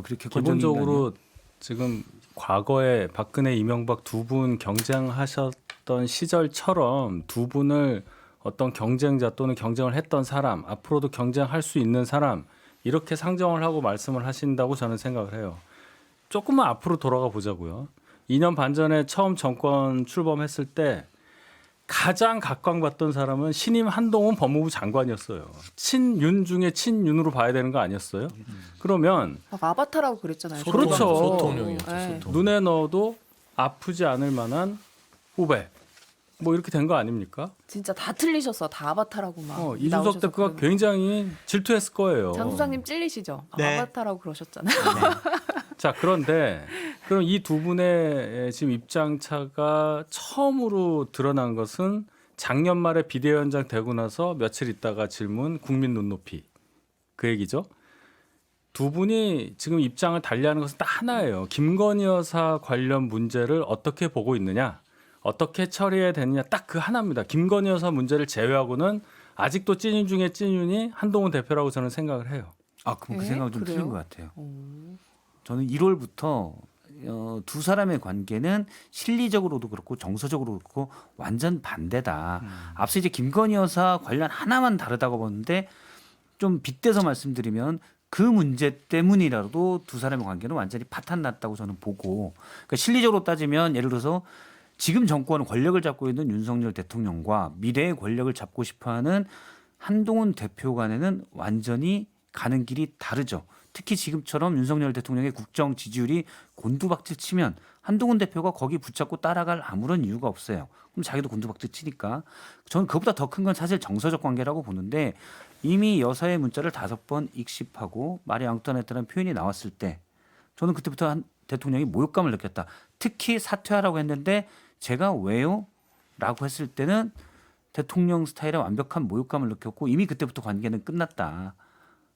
그렇게 기본적으로 지금 과거에 박근혜, 이명박 두 분 경쟁하셨던 시절처럼 두 분을 어떤 경쟁자 또는 경쟁을 했던 사람, 앞으로도 경쟁할 수 있는 사람 이렇게 상정을 하고 말씀을 하신다고 저는 생각을 해요. 조금만 앞으로 돌아가 보자고요. 2년 반 전에 처음 정권 출범했을 때 가장 각광받던 사람은 신임 한동훈 법무부 장관이었어요. 친윤 중에 친윤으로 봐야 되는 거 아니었어요? 그러면 막 아바타라고 그랬잖아요. 그렇죠. 소통령이었죠. 네. 소통. 눈에 넣어도 아프지 않을 만한 후배 뭐 이렇게 된 거 아닙니까? 진짜 다 틀리셨어. 다 아바타라고 막. 이준석 나오셔서 대표가 그러면. 굉장히 질투했을 거예요. 장 소장님 찔리시죠? 네. 아바타라고 그러셨잖아요. 자, 그런데 그럼 이 두 분의 지금 입장차가 처음으로 드러난 것은 작년 말에 비대위원장 되고 나서 며칠 있다가 질문 국민 눈높이 그 얘기죠. 두 분이 지금 입장을 달리하는 것은 딱 하나예요. 김건희 여사 관련 문제를 어떻게 보고 있느냐, 어떻게 처리해야 되느냐 딱 그 하나입니다. 김건희 여사 문제를 제외하고는 아직도 찐윤 중에 찐윤이 한동훈 대표라고 저는 생각을 해요. 그럼 그 네? 생각은 좀 그래요? 틀린 것 같아요. 저는 1월부터 두 사람의 관계는 실리적으로도 그렇고 정서적으로도 그렇고 완전 반대다. 앞서 이제 김건희 여사 관련 하나만 다르다고 보는데 좀 빗대서 말씀드리면 그 문제 때문이라도 두 사람의 관계는 완전히 파탄났다고 저는 보고 그러니까 실리적으로 따지면 예를 들어서 지금 정권은 권력을 잡고 있는 윤석열 대통령과 미래의 권력을 잡고 싶어하는 한동훈 대표 간에는 완전히 가는 길이 다르죠. 특히 지금처럼 윤석열 대통령의 국정 지지율이 곤두박질 치면 한동훈 대표가 거기 붙잡고 따라갈 아무런 이유가 없어요. 그럼 자기도 곤두박질 치니까. 저는 그보다 더 큰 건 사실 정서적 관계라고 보는데 이미 여사의 문자를 5번 익십하고 말이 앙뚜아네트라는 표현이 나왔을 때 저는 그때부터 대통령이 모욕감을 느꼈다. 특히 사퇴하라고 했는데 제가 왜요? 라고 했을 때는 대통령 스타일의 완벽한 모욕감을 느꼈고 이미 그때부터 관계는 끝났다.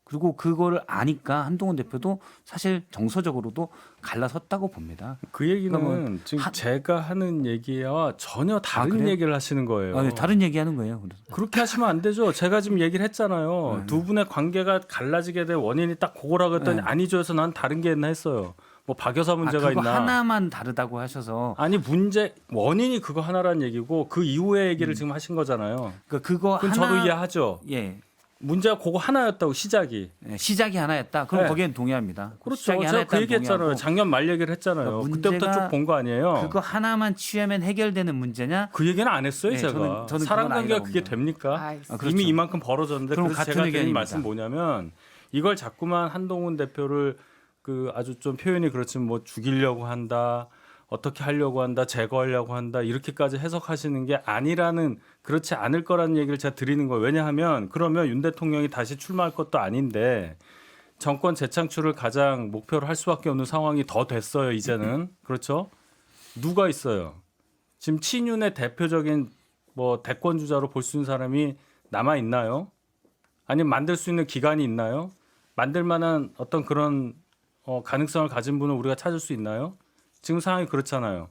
그리고 그걸 아니까 한동훈 대표도 사실 정서적으로도 갈라섰다고 봅니다. 그 얘기는 그러면 지금 제가 하는 얘기와 전혀 다른 그래요? 얘기를 하시는 거예요. 네, 다른 얘기하는 거예요. 그래서. 그렇게 하시면 안 되죠. 제가 지금 얘기를 했잖아요. 네. 두 분의 관계가 갈라지게 된 원인이 딱 그거라고 했더니 네. 아니죠 해서 난 다른 게 있나 했어요. 뭐 박여사 문제가 그거 있나. 하나만 다르다고 하셔서 아니 문제 원인이 그거 하나라는 얘기고 그 이후의 얘기를 지금 하신 거잖아요. 그거 그건 하나 저도 이해하죠. 예. 문제가 그거 하나였다고 시작이. 네, 시작이 하나였다. 그럼 네. 거기엔 동의합니다. 그렇죠. 시작이 제가 그 하나였다는 얘기했잖아요. 동의하고 작년 말 얘기를 했잖아요. 그러니까 그때부터 문제가 쭉 본 거 아니에요. 그거 하나만 취하면 해결되는 문제냐? 그 얘기는 안 했어요, 네, 제가. 저는 사람 그건 관계가 아니라고 그게 봅니다. 됩니까? 알겠습니다. 그렇죠. 이미 이만큼 벌어졌는데 그럼 그래서 같은 제가 드린 의견입니다. 말씀 뭐냐면 이걸 자꾸만 한동훈 대표를 그 아주 좀 표현이 그렇지만 뭐 죽이려고 한다. 어떻게 하려고 한다, 제거하려고 한다 이렇게까지 해석하시는 게 아니라는 그렇지 않을 거라는 얘기를 제가 드리는 거예요. 왜냐하면 그러면 윤 대통령이 다시 출마할 것도 아닌데 정권 재창출을 가장 목표로 할 수밖에 없는 상황이 더 됐어요. 이제는 그렇죠? 누가 있어요? 지금 친윤의 대표적인 뭐 대권 주자로 볼 수 있는 사람이 남아 있나요? 아니면 만들 수 있는 기관이 있나요? 만들 만한 어떤 그런 가능성을 가진 분을 우리가 찾을 수 있나요? 지금 상황이 그렇잖아요.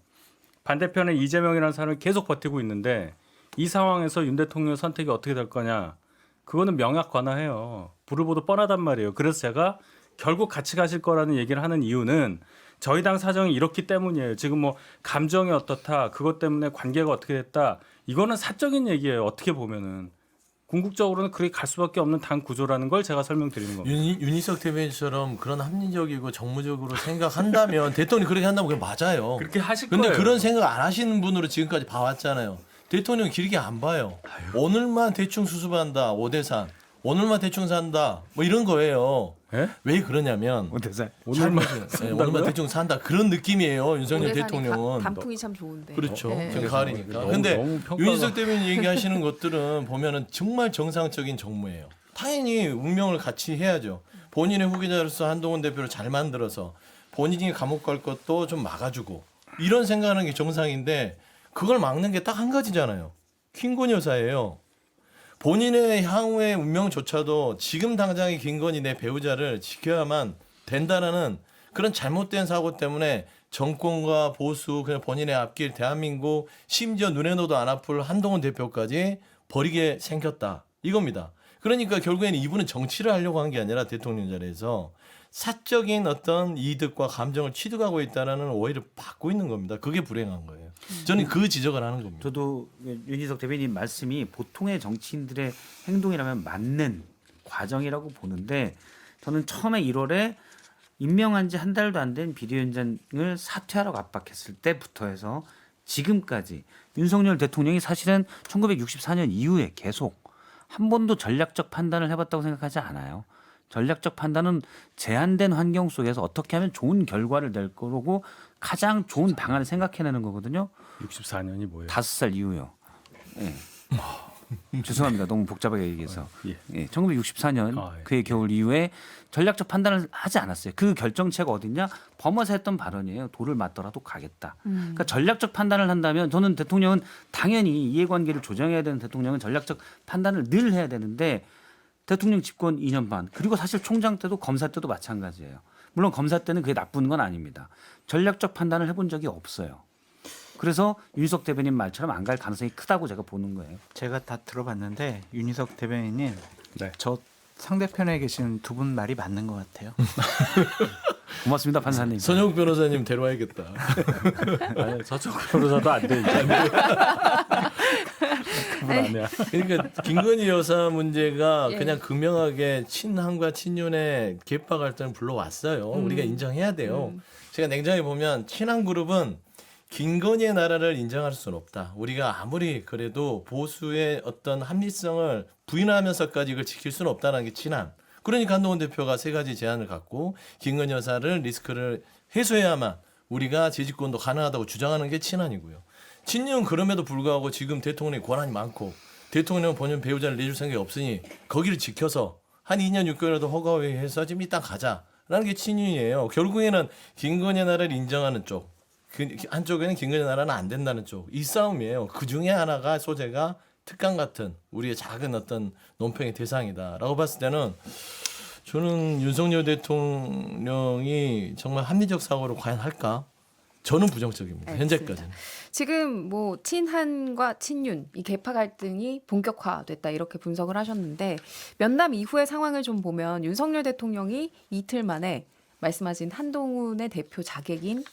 반대편에 이재명이라는 사람이 계속 버티고 있는데 이 상황에서 윤 대통령 선택이 어떻게 될 거냐. 그거는 명약관화해요. 불을 보도 뻔하단 말이에요. 그래서 제가 결국 같이 가실 거라는 얘기를 하는 이유는 저희 당 사정이 이렇기 때문이에요. 지금 뭐 감정이 어떻다. 그것 때문에 관계가 어떻게 됐다. 이거는 사적인 얘기예요. 어떻게 보면은. 궁극적으로는 그렇게 갈 수밖에 없는 당 구조라는 걸 제가 설명드리는 겁니다. 윤희석 대변인처럼 그런 합리적이고 정무적으로 생각한다면 대통령이 그렇게 한다면 그게 맞아요. 그렇게 하실 근데 거예요. 그런 생각 안 하시는 분으로 지금까지 봐왔잖아요. 대통령 길게 안 봐요. 오늘만 대충 수습한다. 5대3. 오늘만 대충 산다. 뭐 이런 거예요. 예? 왜 그러냐면 어때서? 오늘만 오늘만 대충 산다. 그런 느낌이에요. 윤석열 오대산이 대통령은. 단풍이 참 좋은데. 그렇죠. 네. 지금 가을이니까. 너무 근데 평가가- 윤희석 대변인 얘기하시는 것들은 보면은 정말 정상적인 정무예요. 당연히 운명을 같이 해야죠. 본인의 후계자로서 한동훈 대표를 잘 만들어서 본인이 감옥 갈 것도 좀 막아주고 이런 생각하는 게 정상인데 그걸 막는 게 딱 한 가지잖아요. 퀸곤 여사예요. 본인의 향후의 운명조차도 지금 당장의 김건희 내 배우자를 지켜야만 된다라는 그런 잘못된 사고 때문에 정권과 보수 그냥 본인의 앞길 대한민국 심지어 눈에 넣어도 안 아플 한동훈 대표까지 버리게 생겼다 이겁니다. 그러니까 결국에는 이분은 정치를 하려고 한 게 아니라 대통령 자리에서 사적인 어떤 이득과 감정을 취득하고 있다는 오해를 받고 있는 겁니다. 그게 불행한 거예요. 저는 그 지적을 하는 겁니다. 저도 윤희석 대변인 말씀이 보통의 정치인들의 행동이라면 맞는 과정이라고 보는데 저는 처음에 1월에 임명한 지 한 달도 안 된 비대위원장을 사퇴하라고 압박했을 때부터 해서 지금까지 윤석열 대통령이 사실은 1964년 이후에 계속 한 번도 전략적 판단을 해봤다고 생각하지 않아요. 전략적 판단은 제한된 환경 속에서 어떻게 하면 좋은 결과를 낼 거고 가장 좋은 방안을 생각해내는 거거든요. 64년이 뭐예요? 5살 이후요. 예. 죄송합니다. 너무 복잡하게 얘기해서. 예. 예. 1964년 아, 예. 그의 겨울 이후에 전략적 판단을 하지 않았어요. 그 결정체가 어딨냐? 범어서 했던 발언이에요. 돌을 맞더라도 가겠다. 그러니까 전략적 판단을 한다면 저는 대통령은 당연히 이해관계를 조정해야 되는 대통령은 전략적 판단을 늘 해야 되는데 대통령 집권 2년 반 그리고 사실 총장 때도 검사 때도 마찬가지예요. 물론 검사 때는 그게 나쁜 건 아닙니다. 전략적 판단을 해본 적이 없어요. 그래서 윤희석 대변인 말처럼 안 갈 가능성이 크다고 제가 보는 거예요. 제가 다 들어봤는데 윤희석 대변인님 네. 저 상대편에 계신 두 분 말이 맞는 것 같아요. 고맙습니다, 판사님. 선영 변호사님 데려와야겠다. 아니, 저쪽 변호사도 안 돼. 이제. 그분 아니야. 그러니까 김건희 여사 문제가 예. 그냥 극명하게 친한과 친윤의 개파 갈등을 불러왔어요. 우리가 인정해야 돼요. 제가 냉정히 보면 친한 그룹은 김건희의 나라를 인정할 수는 없다. 우리가 아무리 그래도 보수의 어떤 합리성을 부인하면서까지 이걸 지킬 수는 없다는 게 친한. 그러니까 한동훈 대표가 세 가지 제안을 갖고 김건희 여사를 리스크를 해소해야만 우리가 재집권도 가능하다고 주장하는 게 친한이고요. 친윤 그럼에도 불구하고 지금 대통령이 권한이 많고 대통령 본연 배우자를 내줄 생각이 없으니 거기를 지켜서 한 2년 6개월이라도 허가회의해서 지금 일단 가자라는 게 친윤이에요. 결국에는 김건희 나라를 인정하는 쪽, 한쪽에는 김건희 나라는 안 된다는 쪽, 이 싸움이에요. 그 중에 하나가 소재가 특강 같은 우리의 작은 어떤 논평의 대상이다라고 봤을 때는 저는 윤석열 대통령이 정말 합리적 사고를 과연 할까? 저는 부정적입니다. 알겠습니다. 현재까지는. 지금 뭐 친한과 친윤 이 계파 갈등이 본격화됐다 이렇게 분석을 하셨는데 면담 이후의 상황을 좀 보면 윤석열 대통령이 이틀 만에 말씀하신 한동훈의 대표 자객인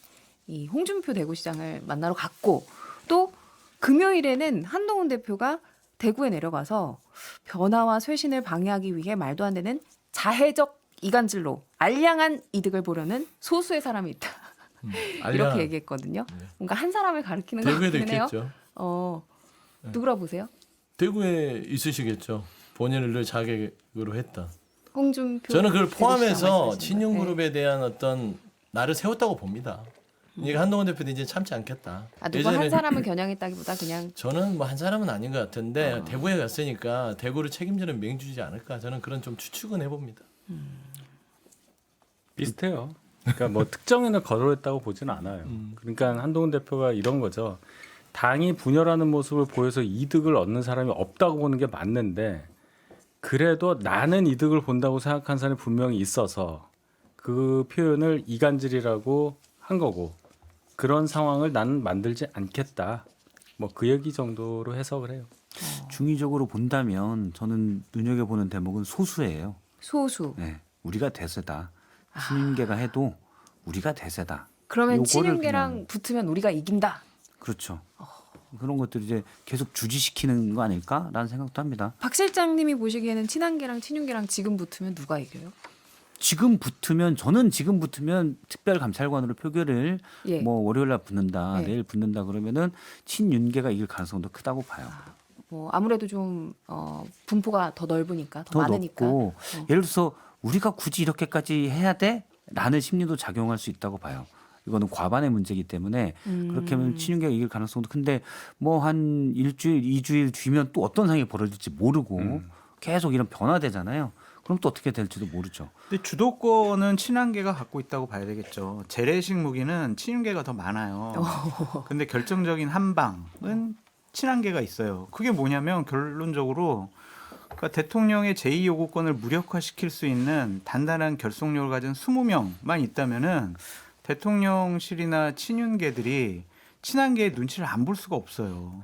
이 홍준표 대구시장을 만나러 갔고 또 금요일에는 한동훈 대표가 대구에 내려가서 변화와 쇄신을 방해하기 위해 말도 안 되는 자해적 이간질로 알량한 이득을 보려는 소수의 사람이 있다. 이렇게 얘기했거든요. 뭔가 한 사람을 가리키는 것 대구에도 같긴 해요. 있겠죠. 누구라 보세요? 대구에 있으시겠죠. 본인을 늘 자객으로 했다. 홍준표 저는 그걸 대구시장 포함해서 말씀하시는 친윤 거예요. 그룹에 대한 어떤 나를 세웠다고 봅니다. 그러니까 한동훈 대표도 이제 참지 않겠다. 아, 누구 한 사람을 겨냥했다기보다 그냥 저는 뭐 한 사람은 아닌 것 같은데 대구에 갔으니까 대구를 책임지는 명주지 않을까. 저는 그런 좀 추측은 해봅니다. 비슷해요. 그러니까 뭐 특정인을 거론했다고 보지는 않아요. 그러니까 한동훈 대표가 이런 거죠. 당이 분열하는 모습을 보여서 이득을 얻는 사람이 없다고 보는 게 맞는데 그래도 나는 이득을 본다고 생각하는 사람이 분명히 있어서 그 표현을 이간질이라고 한 거고 그런 상황을 나는 만들지 않겠다. 뭐 그 얘기 정도로 해석을 해요. 중의적으로 본다면 저는 눈여겨보는 대목은 소수예요. 소수. 네, 우리가 대세다. 친윤계가 해도 우리가 대세다. 그러면 요거를 친윤계랑 그냥- 붙으면 우리가 이긴다. 그렇죠. 그런 것들이 이제 계속 주지시키는 거 아닐까라는 생각도 합니다. 박 실장님이 보시기에는 친한계랑 친윤계랑 지금 붙으면 누가 이겨요? 저는 지금 붙으면 특별감찰관으로 표결을 예. 뭐 월요일 날 붙는다, 네. 내일 붙는다 그러면은 친윤계가 이길 가능성도 크다고 봐요. 뭐 아무래도 좀 분포가 더 넓으니까 더 더 많으니까. 높고 예를 들어서 우리가 굳이 이렇게까지 해야 돼? 라는 심리도 작용할 수 있다고 봐요. 이거는 과반의 문제이기 때문에 그렇게 하면 친윤계가 이길 가능성도 큰데 뭐 한 일주일, 2주일 뒤면 또 어떤 상황이 벌어질지 모르고 계속 이런 변화되잖아요. 그럼 또 어떻게 될지도 모르죠. 근데 주도권은 친한계가 갖고 있다고 봐야 되겠죠. 재래식 무기는 친윤계가 더 많아요. 근데 결정적인 한 방은 친한계가 있어요. 그게 뭐냐면 결론적으로 그러니까 대통령의 제2 요구권을 무력화시킬 수 있는 단단한 결속력을 가진 20명만 있다면은 대통령실이나 친윤계들이 친한계의 눈치를 안 볼 수가 없어요.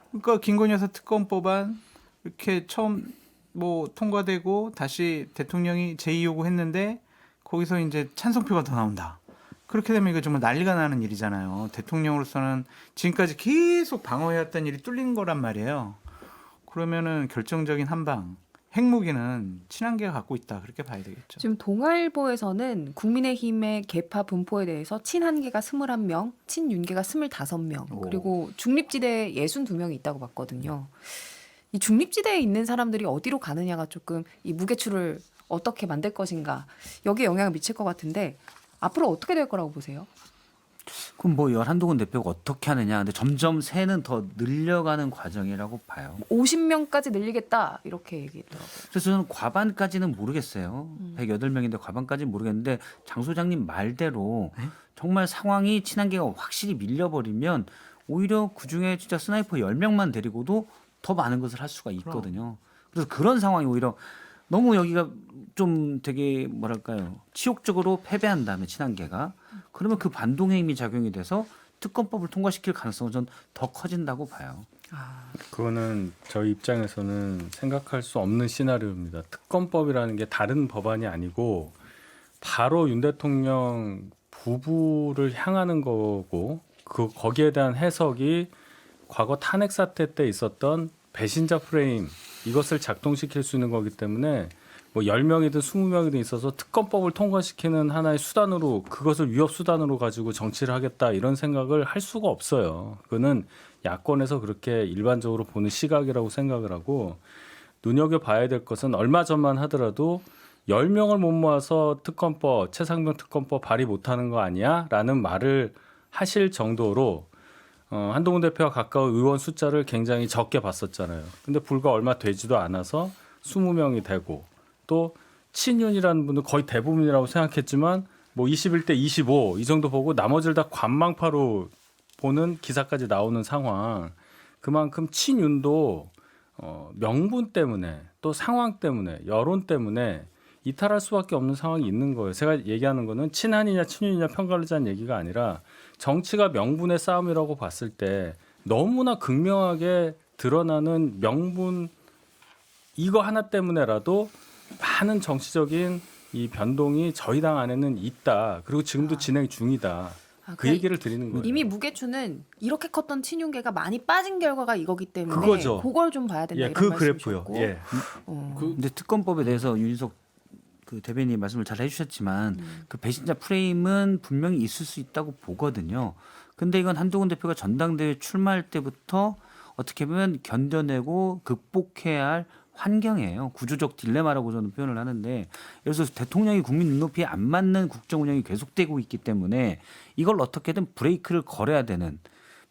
그러니까 김건희 여사 특검 법안 이렇게 처음 뭐 통과되고 다시 대통령이 제2 요구했는데 거기서 이제 찬성표가 더 나온다. 그렇게 되면 이거 정말 난리가 나는 일이잖아요. 대통령으로서는 지금까지 계속 방어해왔던 일이 뚫린 거란 말이에요. 그러면은 결정적인 한방 핵무기는 친한계가 갖고 있다 그렇게 봐야 되겠죠. 지금 동아일보에서는 국민의힘의 계파 분포에 대해서 친한계가 21명, 친윤계가 25명, 그리고 중립지대에 62명이 있다고 봤거든요. 이 중립지대에 있는 사람들이 어디로 가느냐가 조금 이 무게추를 어떻게 만들 것인가 여기에 영향을 미칠 것 같은데 앞으로 어떻게 될 거라고 보세요? 그럼 뭐 한동훈 대표가 어떻게 하느냐. 근데 점점 새는 더 늘려가는 과정이라고 봐요. 50명까지 늘리겠다 이렇게 얘기했더라고요. 그래서 저는 과반까지는 모르겠어요. 108명인데 과반까지는 모르겠는데 장 소장님 말대로 정말 상황이 친한계가 확실히 밀려버리면 오히려 그중에 진짜 스나이퍼 10명만 데리고도 더 많은 것을 할 수가 있거든요. 그래서 그런 상황이 오히려 너무 여기가 좀 되게 뭐랄까요. 치욕적으로 패배한 다음에 친한계가 그러면 그 반동의 힘이 작용이 돼서 특검법을 통과시킬 가능성은 전 더 커진다고 봐요. 그거는 저희 입장에서는 생각할 수 없는 시나리오입니다. 특검법이라는 게 다른 법안이 아니고 바로 윤 대통령 부부를 향하는 거고 거기에 대한 해석이 과거 탄핵 사태 때 있었던 배신자 프레임 이것을 작동시킬 수 있는 거기 때문에 뭐 10명이든 20명이든 있어서 특검법을 통과시키는 하나의 수단으로 그것을 위협 수단으로 가지고 정치를 하겠다 이런 생각을 할 수가 없어요. 그거는 야권에서 그렇게 일반적으로 보는 시각이라고 생각을 하고 눈여겨봐야 될 것은 얼마 전만 하더라도 10명을 못 모아서 특검법, 최상병 특검법 발의 못하는 거 아니야? 라는 말을 하실 정도로 한동훈 대표와 가까운 의원 숫자를 굉장히 적게 봤었잖아요. 근데 불과 얼마 되지도 않아서 20명이 되고 또 친윤이라는 분은 거의 대부분이라고 생각했지만 뭐 21대 25 이 정도 보고 나머지를 다 관망파로 보는 기사까지 나오는 상황. 그만큼 친윤도 명분 때문에 또 상황 때문에 여론 때문에 이탈할 수밖에 없는 상황이 있는 거예요. 제가 얘기하는 거는 친한이냐 친윤이냐 편가르자는 얘기가 아니라 정치가 명분의 싸움이라고 봤을 때 너무나 극명하게 드러나는 명분 이거 하나 때문에라도 많은 정치적인 이 변동이 저희 당 안에는 있다. 그리고 지금도 진행 중이다. 그 얘기를 드리는 거예요. 이미 무게추는 이렇게 컸던 친윤계가 많이 빠진 결과가 이거기 때문에 그거죠. 그걸 좀 봐야 된다. 예, 이런 그 그래프요. 말씀이셨고. 예. 근데 특검법에 대해서 윤희석 그 대변인이 말씀을 잘 해주셨지만 그 배신자 프레임은 분명히 있을 수 있다고 보거든요. 근데 이건 한동훈 대표가 전당대회 출마할 때부터 어떻게 보면 견뎌내고 극복해야 할 환경이에요. 구조적 딜레마라고 저는 표현을 하는데 그래서 대통령이 국민 눈높이에 안 맞는 국정 운영이 계속되고 있기 때문에 이걸 어떻게든 브레이크를 걸어야 되는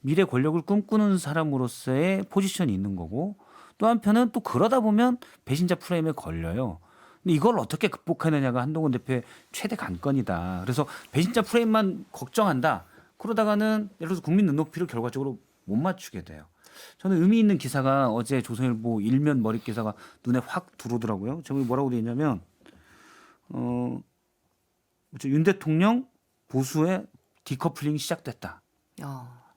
미래 권력을 꿈꾸는 사람으로서의 포지션이 있는 거고 또 한편은 또 그러다 보면 배신자 프레임에 걸려요. 근데 이걸 어떻게 극복하느냐가 한동훈 대표의 최대 관건이다. 그래서 배신자 프레임만 걱정한다. 그러다가는 예를 들어서 국민 눈높이를 결과적으로 못 맞추게 돼요. 저는 의미 있는 기사가 어제 조선일보 일면 머릿 기사가 눈에 확 들어오더라고요. 제목이 뭐라고 돼 있냐면 윤 대통령 보수의 디커플링이 시작됐다.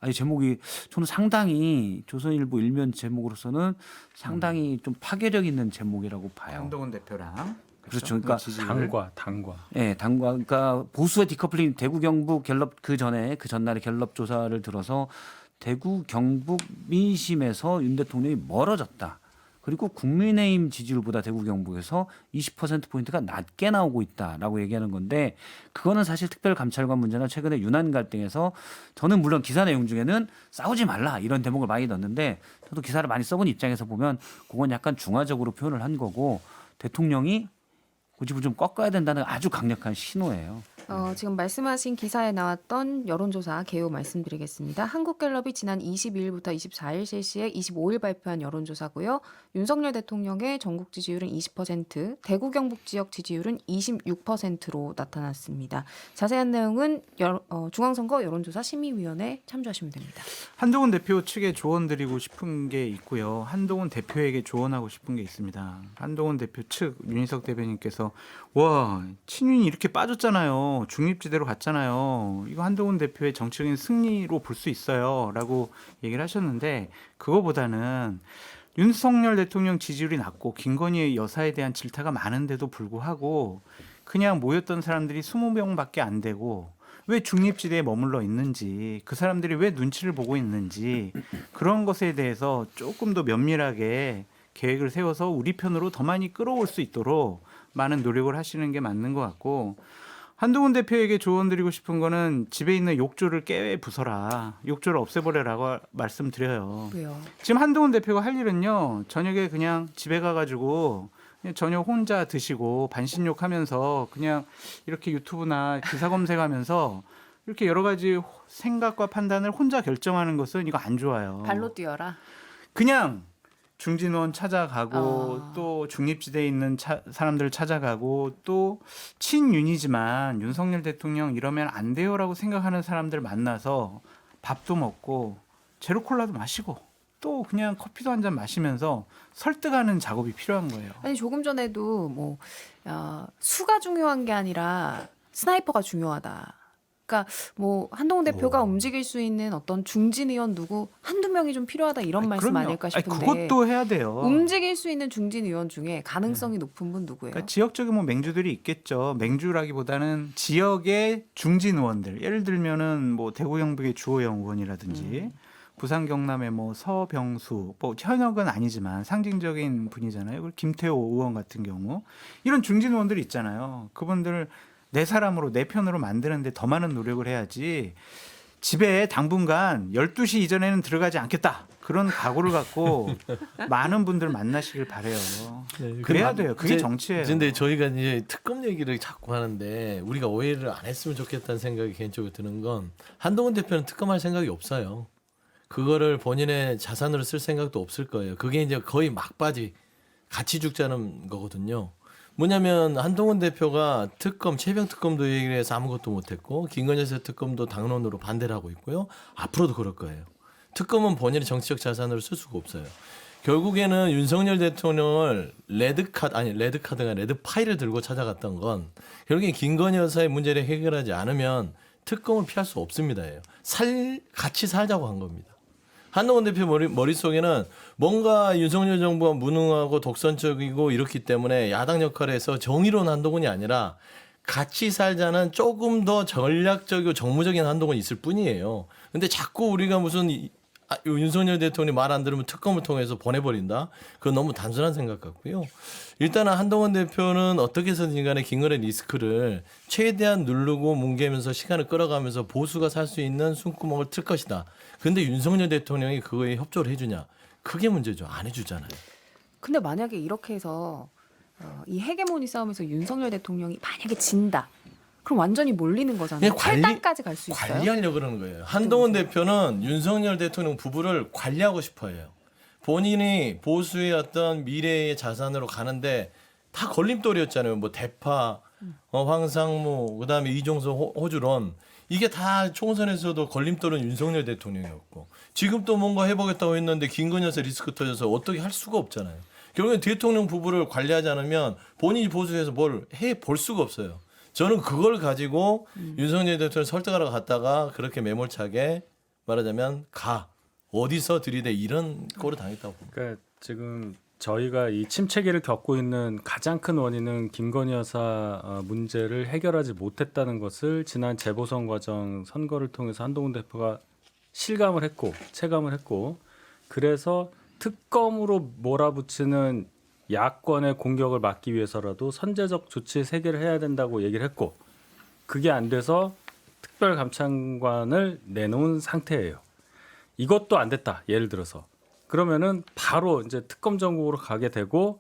아니 제목이 저는 상당히 조선일보 일면 제목으로서는 상당히 좀 파괴력 있는 제목이라고 봐요. 한동훈 대표랑 그렇죠. 그러니까 당과. 예, 당과 그러니까 보수의 디커플링 대구 경북 갤럽 그 전날에 갤럽 조사를 들어서 대구 경북 민심에서 윤 대통령이 멀어졌다. 그리고 국민의힘 지지율보다 대구 경북에서 20%포인트가 낮게 나오고 있다라고 얘기하는 건데 그거는 사실 특별감찰관 문제나 최근에 유난 갈등에서 저는 물론 기사 내용 중에는 싸우지 말라 이런 대목을 많이 넣었는데 저도 기사를 많이 써본 입장에서 보면 그건 약간 중화적으로 표현을 한 거고 대통령이 고집을 좀 꺾어야 된다는 아주 강력한 신호예요. 지금 말씀하신 기사에 나왔던 여론조사 개요 말씀드리겠습니다. 한국갤럽이 지난 22일부터 24일 실시해 25일 발표한 여론조사고요. 윤석열 대통령의 전국 지지율은 20%, 대구 경북 지역 지지율은 26%로 나타났습니다. 자세한 내용은 중앙선거 여론조사 심의위원회 참조하시면 됩니다. 한동훈 대표 측에 조언 드리고 싶은 게 있고요. 한동훈 대표에게 조언하고 싶은 게 있습니다. 한동훈 대표 측 윤희석 대변인께서 와 친윤이 이렇게 빠졌잖아요. 중립지대로 갔잖아요. 이거 한동훈 대표의 정치적인 승리로 볼 수 있어요. 라고 얘기를 하셨는데 그거보다는 윤석열 대통령 지지율이 낮고 김건희 여사에 대한 질타가 많은데도 불구하고 그냥 모였던 사람들이 20명밖에 안 되고 왜 중립지대에 머물러 있는지 그 사람들이 왜 눈치를 보고 있는지 그런 것에 대해서 조금 더 면밀하게 계획을 세워서 우리 편으로 더 많이 끌어올 수 있도록 많은 노력을 하시는 게 맞는 것 같고 한동훈 대표에게 조언 드리고 싶은 거는 집에 있는 욕조를 깨 부숴라. 욕조를 없애버려라고 말씀드려요. 왜요? 지금 한동훈 대표가 할 일은요. 저녁에 그냥 집에 가가지고 그냥 저녁 혼자 드시고 반신욕하면서 그냥 이렇게 유튜브나 기사 검색하면서 이렇게 여러 가지 생각과 판단을 혼자 결정하는 것은 이거 안 좋아요. 발로 뛰어라. 그냥 중진원 찾아가고 또 중립지대에 있는 사람들 찾아가고 또 친윤이지만 윤석열 대통령 이러면 안 돼요라고 생각하는 사람들 만나서 밥도 먹고 제로콜라도 마시고 또 그냥 커피도 한 잔 마시면서 설득하는 작업이 필요한 거예요. 아니 조금 전에도 수가 중요한 게 아니라 스나이퍼가 중요하다. 그러니까 한동훈 대표가 움직일 수 있는 어떤 중진 의원 누구 한두 명이 좀 필요하다 이런 말씀 그럼요. 아닐까 싶은데 그것도 해야 돼요. 움직일 수 있는 중진 의원 중에 가능성이 높은 분 누구예요? 그러니까 지역적인 맹주들이 있겠죠. 맹주라기보다는 지역의 중진 의원들. 예를 들면은 대구 경북의 주호영 의원이라든지 부산 경남의 뭐 서병수, 뭐 현역은 아니지만 상징적인 분이잖아요. 그리고 김태호 의원 같은 경우 이런 중진 의원들이 있잖아요. 그분들을 내 사람으로 내 편으로 만드는데 더 많은 노력을 해야지. 집에 당분간 12시 이전에는 들어가지 않겠다. 그런 각오를 갖고 많은 분들 만나시길 바래요. 네, 그래야 돼요. 그게 정치예요. 근데 저희가 이제 특검 얘기를 자꾸 하는데 우리가 오해를 안 했으면 좋겠다는 생각이 개인적으로 드는 건 한동훈 대표는 특검할 생각이 없어요. 그거를 본인의 자산으로 쓸 생각도 없을 거예요. 그게 이제 거의 막바지 같이 죽자는 거거든요. 뭐냐면 한동훈 대표가 특검 최병 특검도 얘기를 해서 아무것도 못했고 김건희 여사 특검도 당론으로 반대를 하고 있고요. 앞으로도 그럴 거예요. 특검은 본인의 정치적 자산으로 쓸 수가 없어요. 결국에는 윤석열 대통령을 레드 파일을 들고 찾아갔던 건 결국에 김건희 여사의 문제를 해결하지 않으면 특검을 피할 수 없습니다예요. 같이 살자고 한 겁니다. 한동훈 대표 머릿속에는 뭔가 윤석열 정부가 무능하고 독선적이고 이렇기 때문에 야당 역할을 해서 정의로운 한동훈이 아니라 같이 살자는 조금 더 전략적이고 정무적인 한동훈이 있을 뿐이에요. 근데 자꾸 우리가 무슨 윤석열 대통령이 말 안 들으면 특검을 통해서 보내버린다? 그건 너무 단순한 생각 같고요. 일단은 한동훈 대표는 어떻게 해서든 간에 김건희 리스크를 최대한 누르고 뭉개면서 시간을 끌어가면서 보수가 살 수 있는 숨구멍을 틀 것이다. 근데 윤석열 대통령이 그거에 협조를 해주냐? 그게 문제죠. 안 해주잖아요. 근데 만약에 이렇게 해서 이 헤게모니 싸움에서 윤석열 대통령이 만약에 진다. 그럼 완전히 몰리는 거잖아요. 그냥 탈당까지 갈 수 있어요. 관리하려고 그러는 거예요. 한동훈 대표는 윤석열 대통령 부부를 관리하고 싶어해요. 본인이 보수의 어떤 미래의 자산으로 가는데 다 걸림돌이었잖아요. 뭐 대파, 황상무, 그다음에 이종석, 호주론 이게 다 총선에서도 걸림돌은 윤석열 대통령이었고 지금 또 뭔가 해보겠다고 했는데 김건희 여사 리스크 터져서 어떻게 할 수가 없잖아요. 결국엔 대통령 부부를 관리하지 않으면 본인이 보수해서 뭘 해볼 수가 없어요. 저는 그걸 가지고 윤석열 대통령 설득하러 갔다가 그렇게 매몰차게 말하자면 어디서 들이대 이런 꼴을 당했다고 봅니다. 그러니까 지금 저희가 이 침체기를 겪고 있는 가장 큰 원인은 김건희 여사 문제를 해결하지 못했다는 것을 지난 재보선 과정 선거를 통해서 한동훈 대표가 실감을 했고 체감을 했고 그래서 특검으로 몰아붙이는 야권의 공격을 막기 위해서라도 선제적 조치 세개를 해야 된다고 얘기를 했고 그게 안 돼서 특별감찰관을 내놓은 상태예요. 이것도 안 됐다. 예를 들어서 그러면은 바로 이제 특검 전국으로 가게 되고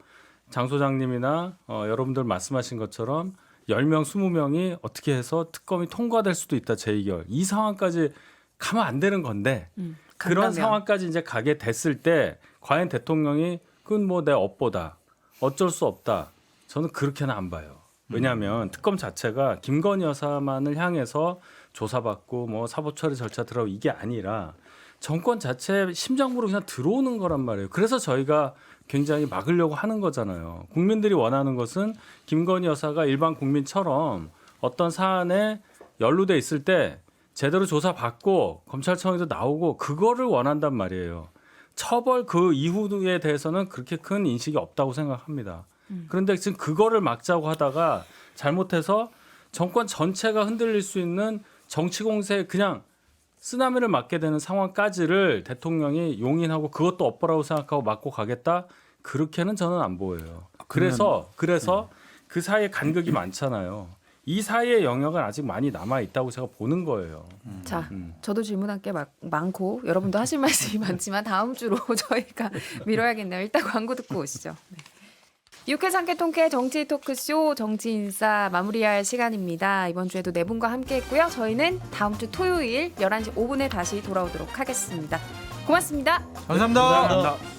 장 소장님이나 여러분들 말씀하신 것처럼 10명, 20명이 어떻게 해서 특검이 통과될 수도 있다. 제2결. 이 상황까지 가면 안 되는 건데 그런 간다면. 상황까지 이제 가게 됐을 때 과연 대통령이 그건 뭐 내 업보다 어쩔 수 없다. 저는 그렇게는 안 봐요. 왜냐하면 특검 자체가 김건희 여사만을 향해서 조사받고 뭐 사법 처리 절차 들어가고 이게 아니라 정권 자체 심장부로 그냥 들어오는 거란 말이에요. 그래서 저희가 굉장히 막으려고 하는 거잖아요. 국민들이 원하는 것은 김건희 여사가 일반 국민처럼 어떤 사안에 연루돼 있을 때 제대로 조사받고 검찰청에서 나오고 그거를 원한단 말이에요. 처벌 그 이후에 대해서는 그렇게 큰 인식이 없다고 생각합니다. 그런데 지금 그거를 막자고 하다가 잘못해서 정권 전체가 흔들릴 수 있는 정치 공세에 그냥 쓰나미를 맞게 되는 상황까지를 대통령이 용인하고 그것도 업보라고 생각하고 막고 가겠다? 그렇게는 저는 안 보여요. 그래서 그 사이에 간극이 많잖아요. 이 사이의 영역은 아직 많이 남아 있다고 제가 보는 거예요. 자, 저도 질문할 게 많고 여러분도 하실 말씀이 많지만 다음 주로 저희가 미뤄야겠네요. 일단 광고 듣고 오시죠. 네. 6회 3회 통쾌 정치 토크쇼 정치인싸 마무리할 시간입니다. 이번 주에도 네 분과 함께했고요. 저희는 다음 주 토요일 11시 5분에 다시 돌아오도록 하겠습니다. 고맙습니다. 감사합니다. 감사합니다.